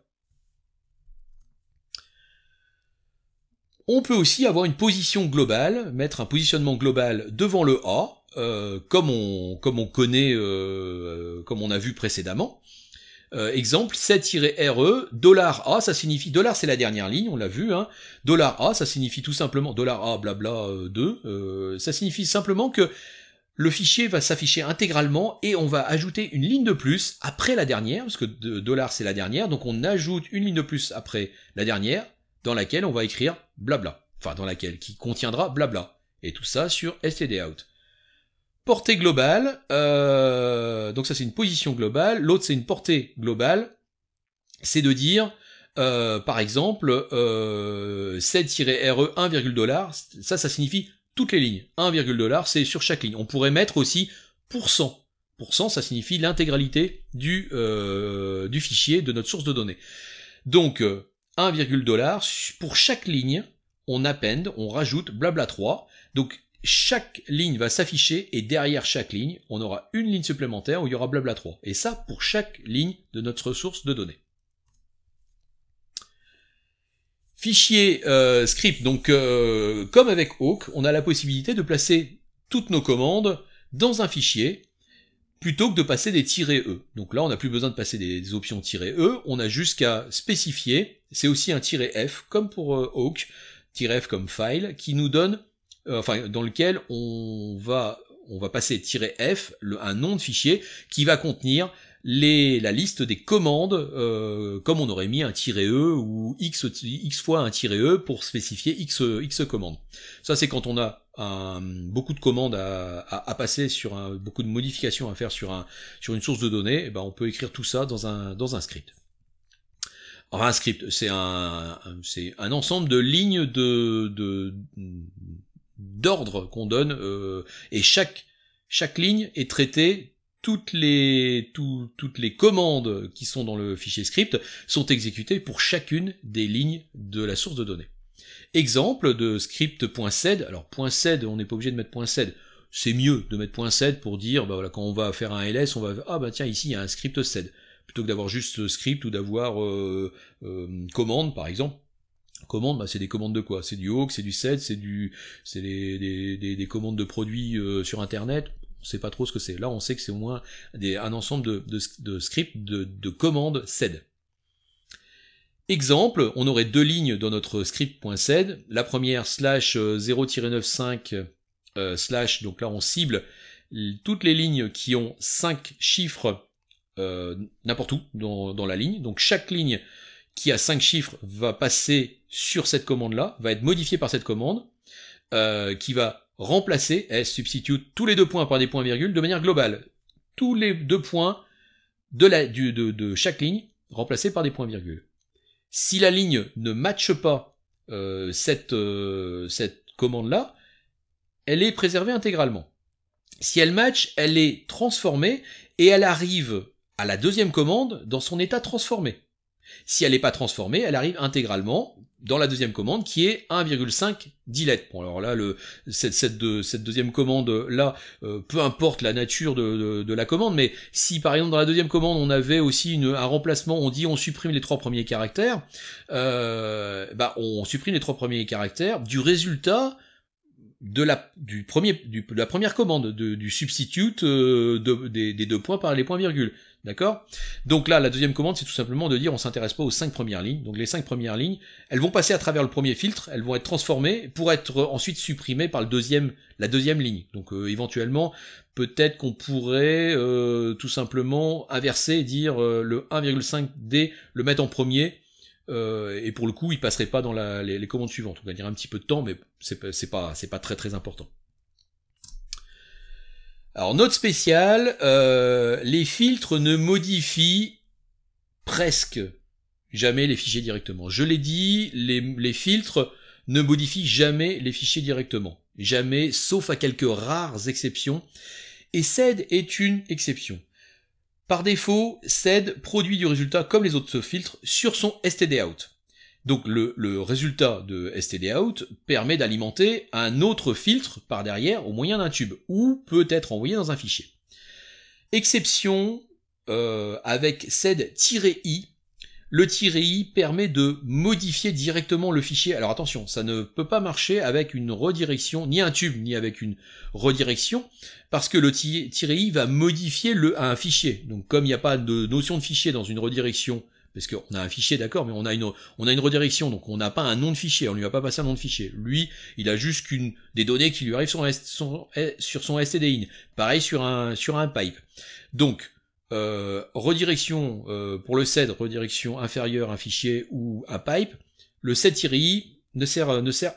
On peut aussi avoir une position globale, mettre un positionnement global devant le A, comme on connaît, comme on a vu précédemment. Exemple, set-re, $A, ça signifie, $ c'est la dernière ligne, on l'a vu, hein. $A, ça signifie tout simplement, $A, blabla, 2, ça signifie simplement que le fichier va s'afficher intégralement et on va ajouter une ligne de plus après la dernière, parce que $, c'est la dernière, donc on ajoute une ligne de plus après la dernière, dans laquelle on va écrire blabla, enfin qui contiendra blabla, et tout ça sur stdout. Portée globale, donc ça c'est une position globale, l'autre c'est une portée globale, c'est de dire, par exemple, set-re 1,$, ça signifie toutes les lignes, 1,$ c'est sur chaque ligne. On pourrait mettre aussi %, ça signifie l'intégralité du fichier de notre source de données. Donc, 1,$ pour chaque ligne, on append, on rajoute blabla 3. Donc chaque ligne va s'afficher et derrière chaque ligne, on aura une ligne supplémentaire où il y aura blabla 3. Et ça pour chaque ligne de notre source de données. Fichier script, donc comme avec Awk, on a la possibilité de placer toutes nos commandes dans un fichier plutôt que de passer des -e. Donc là, on n'a plus besoin de passer des options -e, on a juste qu'à spécifier, c'est aussi un -f, comme pour Awk, -f comme file, qui nous donne, dans lequel on va passer -f, un nom de fichier, qui va contenir la liste des commandes, comme on aurait mis un -e ou x fois un -e pour spécifier x commandes. Ça c'est quand on a beaucoup de commandes à passer beaucoup de modifications à faire sur une source de données, et ben on peut écrire tout ça dans un script. Enfin, un script, c'est un ensemble de lignes d'ordre qu'on donne, et chaque ligne est traitée, toutes les commandes qui sont dans le fichier script sont exécutées pour chacune des lignes de la source de données. Exemple de script.sed. Alors .sed, on n'est pas obligé de mettre .sed. C'est mieux de mettre .sed pour dire, bah voilà, quand on va faire un ls, on va, ah bah tiens, ici il y a un script sed, plutôt que d'avoir juste script ou d'avoir commande par exemple. Commande, bah c'est des commandes de quoi? C'est du awk, c'est du sed, c'est des commandes de produits sur internet. On sait pas trop ce que c'est. Là, on sait que c'est au moins un ensemble de scripts de commandes sed. Exemple, on aurait deux lignes dans notre script.sed. La première /0-95 / donc là on cible toutes les lignes qui ont 5 chiffres n'importe où dans la ligne. Donc chaque ligne qui a 5 chiffres va passer sur cette commande-là, va être modifiée par cette commande, qui va remplacer, substitute tous les 2 points par des points-virgules de manière globale. Tous les 2 points de chaque ligne remplacés par des points-virgules. Si la ligne ne matche pas cette commande-là, elle est préservée intégralement. Si elle match, elle est transformée et elle arrive à la deuxième commande dans son état transformé. Si elle n'est pas transformée, elle arrive intégralement dans la deuxième commande qui est 1,5 delete. Bon alors là, cette deuxième commande là, peu importe la nature de la commande, mais si par exemple dans la deuxième commande on avait aussi un remplacement, on dit on supprime les 3 premiers caractères, on supprime les 3 premiers caractères du résultat de la première commande, du substitute des 2 points par les points-virgules. D'accord? Donc là, la deuxième commande, c'est tout simplement de dire on s'intéresse pas aux 5 premières lignes. Donc les 5 premières lignes, elles vont passer à travers le premier filtre, elles vont être transformées pour être ensuite supprimées par la deuxième ligne. Donc éventuellement, peut-être qu'on pourrait tout simplement inverser et dire le 1,5D, le mettre en premier, et pour le coup, il passerait pas dans les commandes suivantes. On va dire un petit peu de temps, mais c'est pas très très important. Alors note spéciale, les filtres ne modifient presque jamais les fichiers directement. Je l'ai dit, les filtres ne modifient jamais les fichiers directement. Jamais, sauf à quelques rares exceptions. Et sed est une exception. Par défaut, sed produit du résultat comme les autres filtres sur son stdout. Donc le résultat de stdout permet d'alimenter un autre filtre par derrière au moyen d'un tube, ou peut être envoyé dans un fichier. Exception avec sed-i. Le -i permet de modifier directement le fichier. Alors attention, ça ne peut pas marcher avec une redirection, ni un tube, ni avec une redirection, parce que le -i va modifier un fichier. Donc comme il n'y a pas de notion de fichier dans une redirection, parce qu'on a un fichier, d'accord, mais on a une redirection, donc on n'a pas un nom de fichier, on lui va pas passer un nom de fichier. Lui, il a juste des données qui lui arrivent sur son stdin. Pareil sur un pipe. Donc, redirection pour le sed, redirection inférieure, un fichier ou un pipe, le sed-i ne sert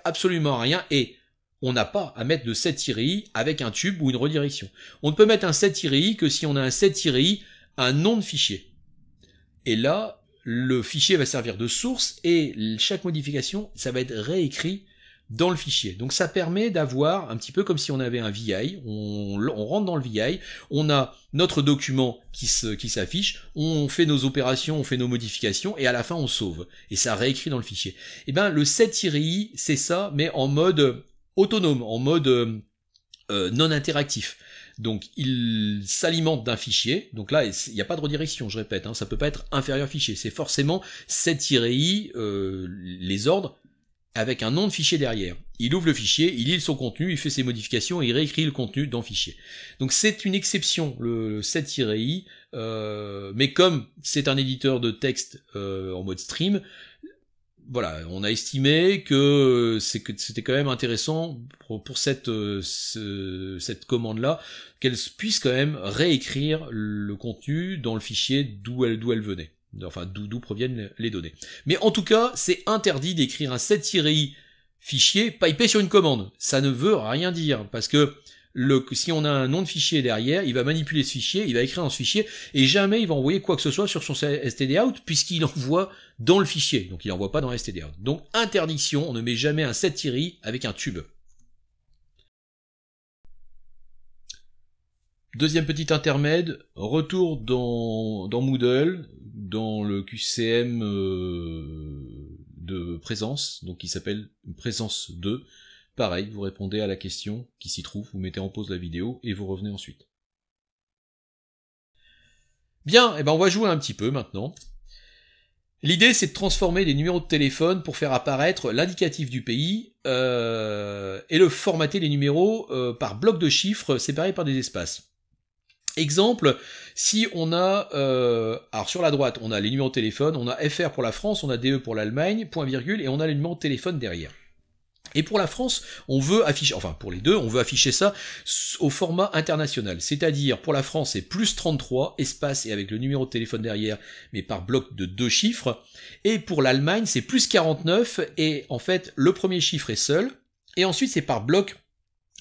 absolument à rien, et on n'a pas à mettre de sed-i avec un tube ou une redirection. On ne peut mettre un sed-i que si on a un sed-i, un nom de fichier. Et là, le fichier va servir de source, et chaque modification, ça va être réécrit dans le fichier. Donc ça permet d'avoir un petit peu comme si on avait un VI, on rentre dans le VI, on a notre document qui s'affiche, on fait nos opérations, on fait nos modifications, et à la fin on sauve. Et ça réécrit dans le fichier. Et ben le sed-i, c'est ça, mais en mode autonome, en mode non interactif. Donc il s'alimente d'un fichier, donc là il n'y a pas de redirection, je répète, ça peut pas être inférieur fichier, c'est forcément sed-i, les ordres, avec un nom de fichier derrière. Il ouvre le fichier, il lit son contenu, il fait ses modifications et il réécrit le contenu dans le fichier. Donc c'est une exception, le sed-i, mais comme c'est un éditeur de texte en mode stream, voilà, on a estimé que c'était quand même intéressant pour cette commande-là, qu'elle puisse quand même réécrire le contenu dans le fichier d'où elle venait. Enfin, d'où proviennent les données. Mais en tout cas, c'est interdit d'écrire un sed-i fichier pipé sur une commande. Ça ne veut rien dire, parce que si on a un nom de fichier derrière, il va manipuler ce fichier, il va écrire dans ce fichier, et jamais il va envoyer quoi que ce soit sur son stdout, puisqu'il envoie dans le fichier, donc il n'envoie pas dans stdout. Donc interdiction, on ne met jamais un setTiry avec un tube. Deuxième petit intermède, retour dans Moodle, dans le QCM de présence, donc qui s'appelle présence 2. Pareil, vous répondez à la question qui s'y trouve, vous mettez en pause la vidéo et vous revenez ensuite. Bien, et ben on va jouer un petit peu maintenant. L'idée, c'est de transformer des numéros de téléphone pour faire apparaître l'indicatif du pays et le formater les numéros par bloc de chiffres séparés par des espaces. Exemple, si on a, alors sur la droite, on a les numéros de téléphone, on a FR pour la France, on a DE pour l'Allemagne, point virgule, et on a les numéros de téléphone derrière. Et pour la France, on veut afficher, enfin pour les deux, on veut afficher ça au format international. C'est-à-dire, pour la France, c'est plus 33, espace et avec le numéro de téléphone derrière, mais par bloc de 2 chiffres. Et pour l'Allemagne, c'est plus 49, et en fait, le premier chiffre est seul. Et ensuite, c'est par bloc,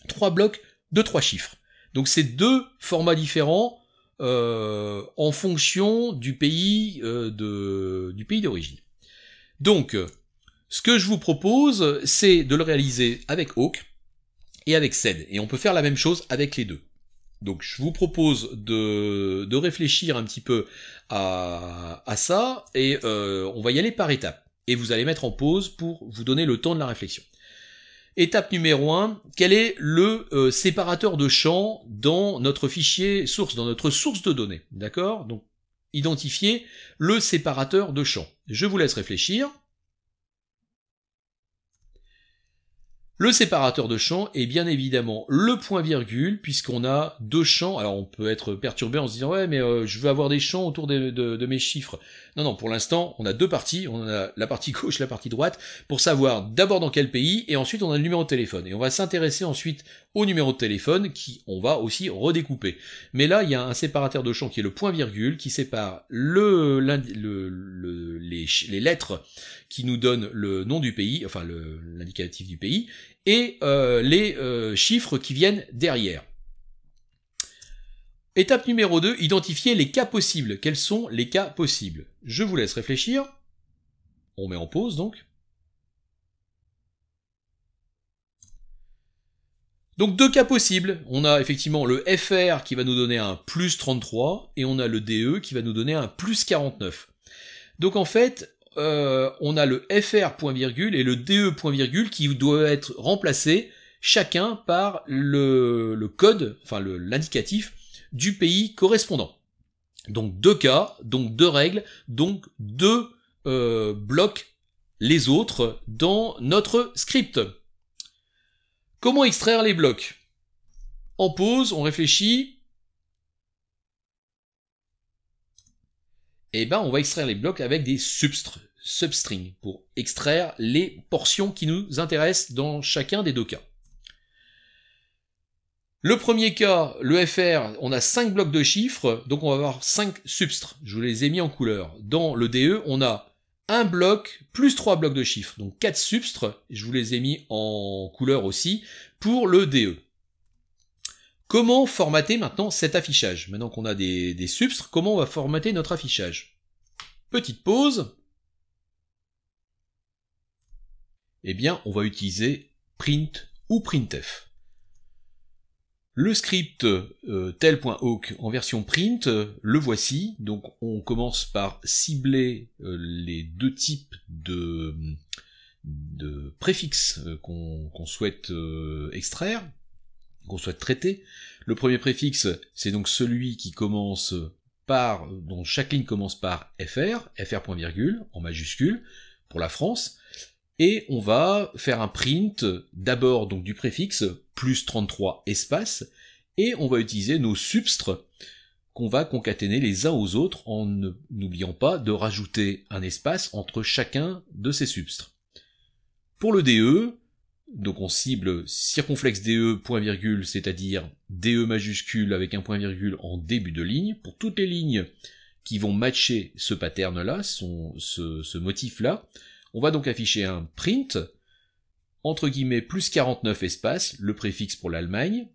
3 blocs de 3 chiffres. Donc c'est 2 formats différents en fonction du pays d'origine. Donc, ce que je vous propose, c'est de le réaliser avec Awk et avec SED. Et on peut faire la même chose avec les deux. Donc je vous propose de réfléchir un petit peu à ça, et on va y aller par étapes. Et vous allez mettre en pause pour vous donner le temps de la réflexion. Étape numéro 1, quel est le séparateur de champs dans notre fichier source, dans notre source de données, d'accord? Donc, identifier le séparateur de champs. Je vous laisse réfléchir. Le séparateur de champs est bien évidemment le point-virgule, puisqu'on a 2 champs. Alors on peut être perturbé en se disant « Ouais, mais je veux avoir des champs autour de mes chiffres. » Non, non, pour l'instant, on a 2 parties. On a la partie gauche, la partie droite, pour savoir d'abord dans quel pays, et ensuite on a le numéro de téléphone. Et on va s'intéresser ensuite au numéro de téléphone, qui on va aussi redécouper. Mais là, il y a un séparateur de champs qui est le point-virgule, qui sépare les lettres qui nous donnent le nom du pays, enfin l'indicatif du pays, et les chiffres qui viennent derrière. Étape numéro 2, identifier les cas possibles. Quels sont les cas possibles? Je vous laisse réfléchir. On met en pause donc. Donc 2 cas possibles. On a effectivement le FR qui va nous donner un plus 33 et on a le DE qui va nous donner un plus 49. Donc en fait, on a le FR point virgule et le DE point virgule qui doivent être remplacés chacun par le code, enfin l'indicatif du pays correspondant. Donc 2 cas, donc 2 règles, donc 2 blocs les autres dans notre script. Comment extraire les blocs? En pause, on réfléchit. Eh ben, on va extraire les blocs avec des substrings pour extraire les portions qui nous intéressent dans chacun des 2 cas. Le premier cas, le FR, on a 5 blocs de chiffres, donc on va avoir 5 substrs. Je vous les ai mis en couleur. Dans le DE, on a un bloc plus 3 blocs de chiffres, donc 4 substrs. Je vous les ai mis en couleur aussi pour le DE. Comment formater maintenant cet affichage? Maintenant qu'on a des substrs, comment on va formater notre affichage? Petite pause. Eh bien, on va utiliser print ou printf. Le script tel.awk en version print, le voici. Donc on commence par cibler les 2 types de préfixes qu'on souhaite extraire, qu'on souhaite traiter. Le premier préfixe, c'est donc celui qui commence par, dont chaque ligne commence par FR, FR.virgule, en majuscule, pour la France. Et on va faire un print, d'abord donc du préfixe, plus 33 espace, et on va utiliser nos substrs qu'on va concaténer les uns aux autres en n'oubliant pas de rajouter un espace entre chacun de ces substrs. Pour le DE, donc on cible circonflexe DE, point virgule, c'est-à-dire DE majuscule avec un point virgule en début de ligne, pour toutes les lignes qui vont matcher ce pattern-là, ce motif-là. On va donc afficher un print, entre guillemets, plus 49 espace, le préfixe pour l'Allemagne,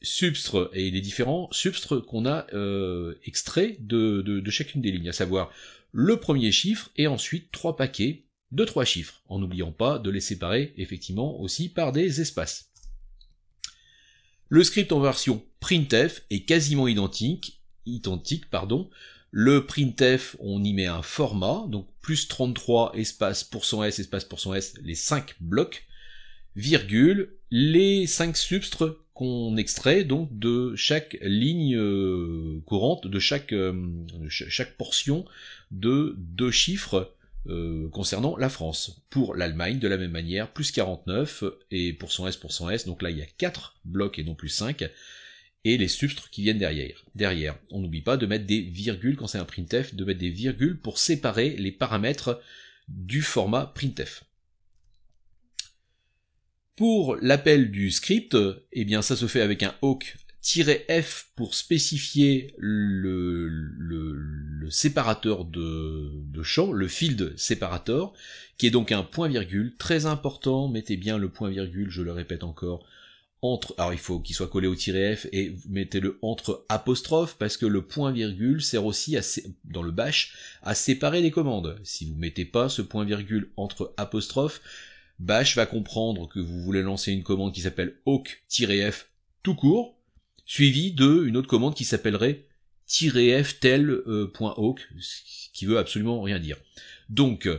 substres et les différents substres qu'on a extraits de chacune des lignes, à savoir le premier chiffre et ensuite 3 paquets de 3 chiffres, en n'oubliant pas de les séparer effectivement aussi par des espaces. Le script en version printf est quasiment identique. Le printf, on y met un format, donc plus 33 espace %s espace %s, les 5 blocs, virgule, les 5 substres qu'on extrait donc de chaque ligne courante, de chaque portion de 2 chiffres concernant la France. Pour l'Allemagne, de la même manière, plus 49, et %s, donc là il y a 4 blocs et non plus 5, et les substres qui viennent derrière. On n'oublie pas de mettre des virgules quand c'est un printf, de mettre des virgules pour séparer les paramètres du format printf. Pour l'appel du script, eh bien ça se fait avec un awk-f pour spécifier le séparateur de champ, le field separator, qui est donc un point virgule, très important, mettez bien le point virgule, je le répète encore, alors il faut qu'il soit collé au -f et vous mettez-le entre apostrophes parce que le point virgule sert aussi dans le bash à séparer les commandes. Si vous mettez pas ce point virgule entre apostrophes, bash va comprendre que vous voulez lancer une commande qui s'appelle awk-f tout court, suivi de une autre commande qui s'appellerait -f tel.awk, qui veut absolument rien dire. Donc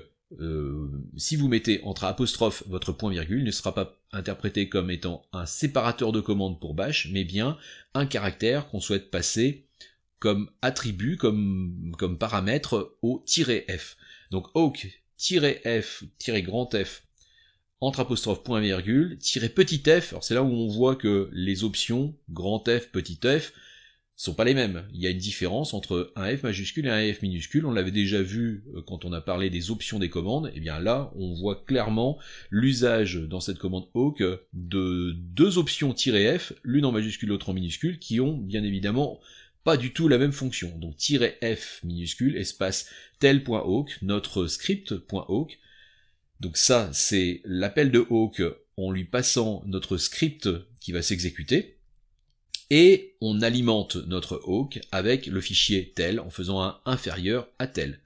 si vous mettez entre apostrophes votre point virgule, il ne sera pas interprété comme étant un séparateur de commande pour bash, mais bien un caractère qu'on souhaite passer comme attribut, comme paramètre au -f. Donc awk-f, -f, entre apostrophe point virgule, petit f, alors c'est là où on voit que les options, grand F, petit f, sont pas les mêmes. Il y a une différence entre un F majuscule et un F minuscule. On l'avait déjà vu quand on a parlé des options des commandes. Et bien là, on voit clairement l'usage dans cette commande awk de 2 options -f, l'une en majuscule, l'autre en minuscule, qui ont bien évidemment pas du tout la même fonction. Donc -f minuscule, espace tel.awk, notre script.awk. Donc ça, c'est l'appel de awk en lui passant notre script qui va s'exécuter. Et on alimente notre awk avec le fichier tel en faisant un inférieur à tel.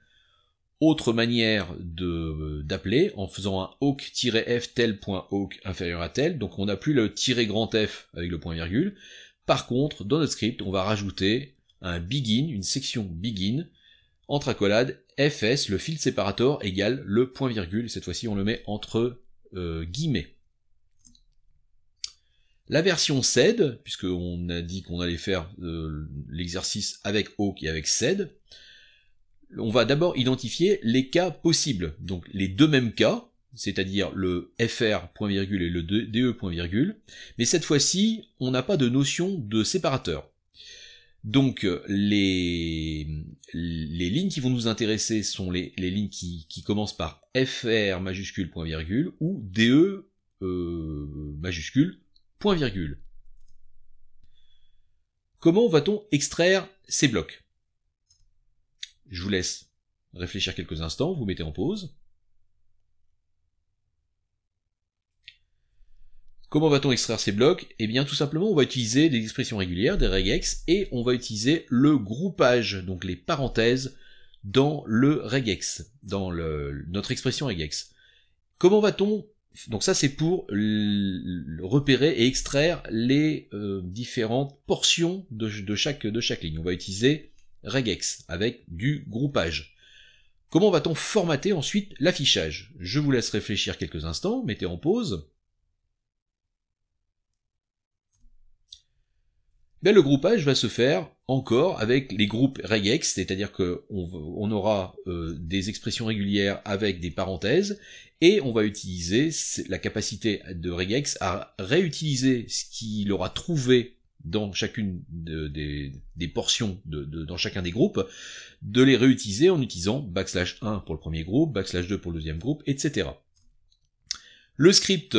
Autre manière d'appeler en faisant un awk-f tel.awk inférieur à tel, donc on n'a plus le grand F avec le point virgule. Par contre, dans notre script, on va rajouter un begin, une section begin, entre accolades fs, le field separator égale le point virgule, cette fois-ci on le met entre guillemets. La version sed, puisqu'on a dit qu'on allait faire l'exercice avec awk et avec sed, on va d'abord identifier les cas possibles. Donc les deux mêmes cas, c'est-à-dire le fr point virgule et le de point virgule, mais cette fois-ci, on n'a pas de notion de séparateur. Donc les lignes qui vont nous intéresser sont les lignes qui commencent par fr majuscule point virgule ou de majuscule point virgule. Comment va-t-on extraire ces blocs? Je vous laisse réfléchir quelques instants, vous mettez en pause. Comment va-t-on extraire ces blocs? Eh bien tout simplement on va utiliser des expressions régulières, des regex, et on va utiliser le groupage, donc les parenthèses, dans le regex, dans notre expression regex. Comment va-t-on... Donc ça c'est pour repérer et extraire les différentes portions de chaque ligne. On va utiliser regex avec du groupage. Comment va-t-on formater ensuite l'affichage? Je vous laisse réfléchir quelques instants, mettez en pause. Ben, le groupage va se faire encore avec les groupes regex, c'est-à-dire qu'on aura des expressions régulières avec des parenthèses, et on va utiliser la capacité de regex à réutiliser ce qu'il aura trouvé dans chacune des portions dans chacun des groupes, de les réutiliser en utilisant /1 pour le premier groupe, /2 pour le deuxième groupe, etc. Le script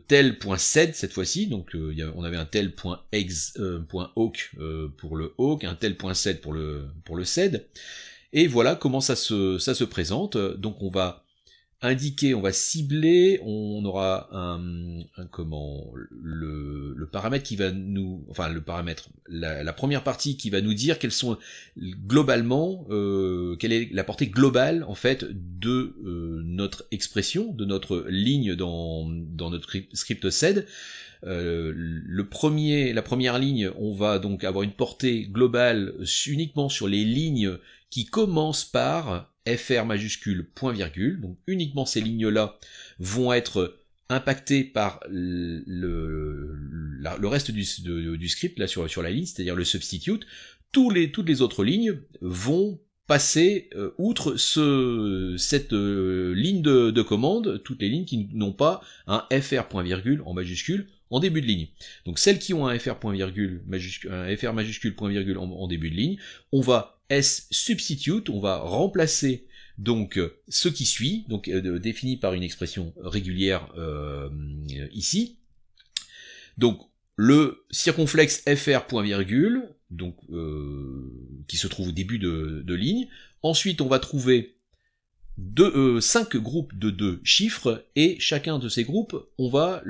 tel.sed cette fois-ci, donc on avait un tel.awk pour le awk, un tel.sed pour le sed, et voilà comment ça se présente. Donc on va indiquer, on va cibler, on aura le paramètre qui va nous, enfin le paramètre, la première partie qui va nous dire quelles sont globalement, quelle est la portée globale en fait de notre expression, de notre ligne dans notre script sed. La première ligne, on va donc avoir une portée globale uniquement sur les lignes qui commencent par fr majuscule point virgule, donc uniquement ces lignes-là vont être impactées par le reste du script là sur la ligne, c'est-à-dire le substitute. Toutes les autres lignes vont passer outre cette ligne de commande, toutes les lignes qui n'ont pas un fr point virgule en majuscule en début de ligne. Donc celles qui ont un fr point virgule un fr majuscule point virgule en début de ligne, on va substitute, on va remplacer donc ce qui suit, donc défini par une expression régulière ici. Donc le circonflexe fr point virgule, donc qui se trouve au début de ligne. Ensuite, on va trouver 5 groupes de 2 chiffres, et chacun de ces groupes, on va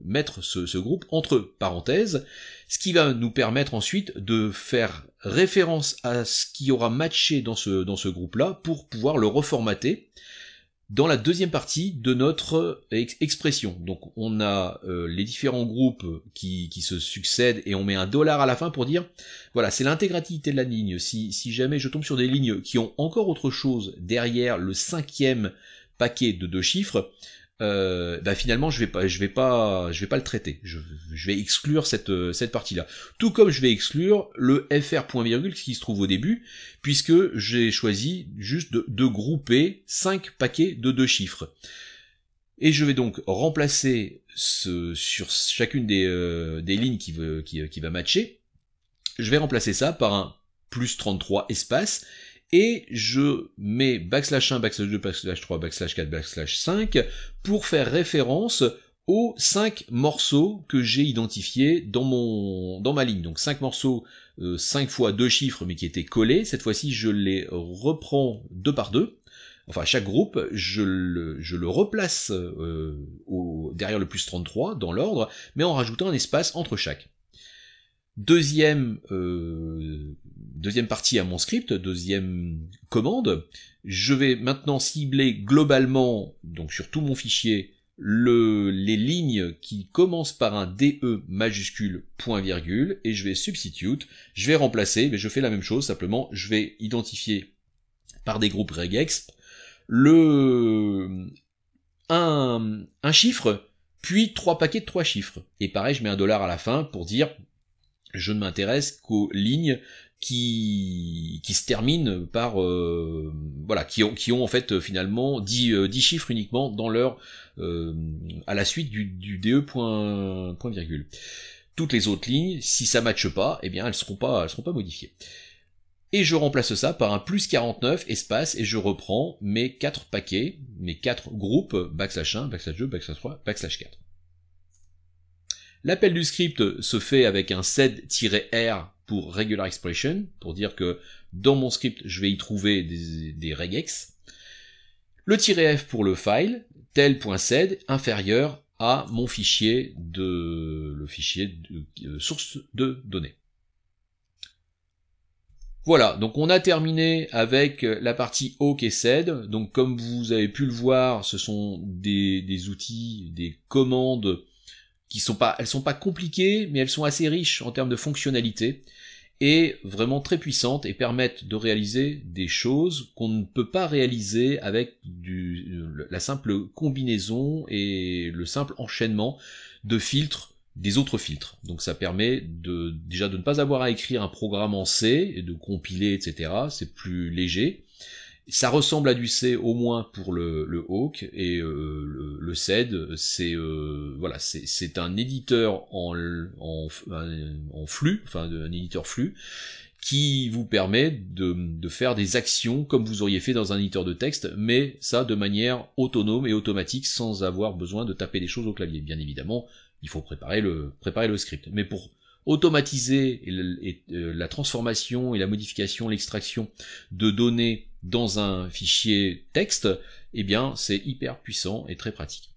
mettre ce groupe entre parenthèses, ce qui va nous permettre ensuite de faire référence à ce qui aura matché dans ce groupe-là pour pouvoir le reformater dans la deuxième partie de notre expression. Donc on a les différents groupes qui se succèdent, et on met un dollar à la fin pour dire, voilà, c'est l'intégralité de la ligne. Si jamais je tombe sur des lignes qui ont encore autre chose derrière le 5e paquet de 2 chiffres, finalement je vais pas le traiter. Je vais exclure cette partie-là. Tout comme je vais exclure le fr point virgule qui se trouve au début, puisque j'ai choisi juste de grouper 5 paquets de 2 chiffres. Et je vais donc remplacer sur chacune des lignes qui va matcher, je vais remplacer ça par un plus 33 espace, et je mets \1, \2, \3, \4, \5 pour faire référence aux 5 morceaux que j'ai identifiés dans ma ligne. Donc 5 morceaux, 5 fois 2 chiffres mais qui étaient collés. Cette fois-ci, je les reprends 2 par 2. Enfin, chaque groupe, je le replace derrière le plus 33 dans l'ordre, mais en rajoutant un espace entre chaque. Deuxième partie à mon script, deuxième commande, je vais maintenant cibler globalement, donc sur tout mon fichier, les lignes qui commencent par un DE majuscule point virgule, et je vais substitute, je vais remplacer, mais je fais la même chose, simplement je vais identifier par des groupes regex un chiffre, puis 3 paquets de 3 chiffres. Et pareil, je mets un dollar à la fin pour dire je ne m'intéresse qu'aux lignes qui se terminent par voilà, qui ont en fait finalement 10 chiffres uniquement dans leur à la suite du DE point virgule. Toutes les autres lignes, si ça matche pas, eh bien elles seront pas modifiées. Et je remplace ça par un plus 49 espace, et je reprends mes 4 paquets, mes 4 groupes, \1, \2, \3, \4. L'appel du script se fait avec un sed-r pour regular expression, pour dire que dans mon script, je vais y trouver des regex. Le -f pour le file, tel.sed, inférieur à mon fichier source de données. Voilà, donc on a terminé avec la partie awk et sed. Donc comme vous avez pu le voir, ce sont des outils, des commandes elles sont pas compliquées, mais elles sont assez riches en termes de fonctionnalités, et vraiment très puissantes, et permettent de réaliser des choses qu'on ne peut pas réaliser avec la simple combinaison et le simple enchaînement de filtres des autres filtres. Donc ça permet déjà de ne pas avoir à écrire un programme en C et de compiler, etc. C'est plus léger. Ça ressemble à du C au moins pour le awk, et le sed, c'est voilà, c'est un éditeur en flux, enfin un éditeur flux, qui vous permet de faire des actions comme vous auriez fait dans un éditeur de texte, mais ça de manière autonome et automatique, sans avoir besoin de taper des choses au clavier. Bien évidemment, il faut préparer le script. Mais pour automatiser la transformation et la modification, l'extraction de données dans un fichier texte, eh bien c'est hyper puissant et très pratique.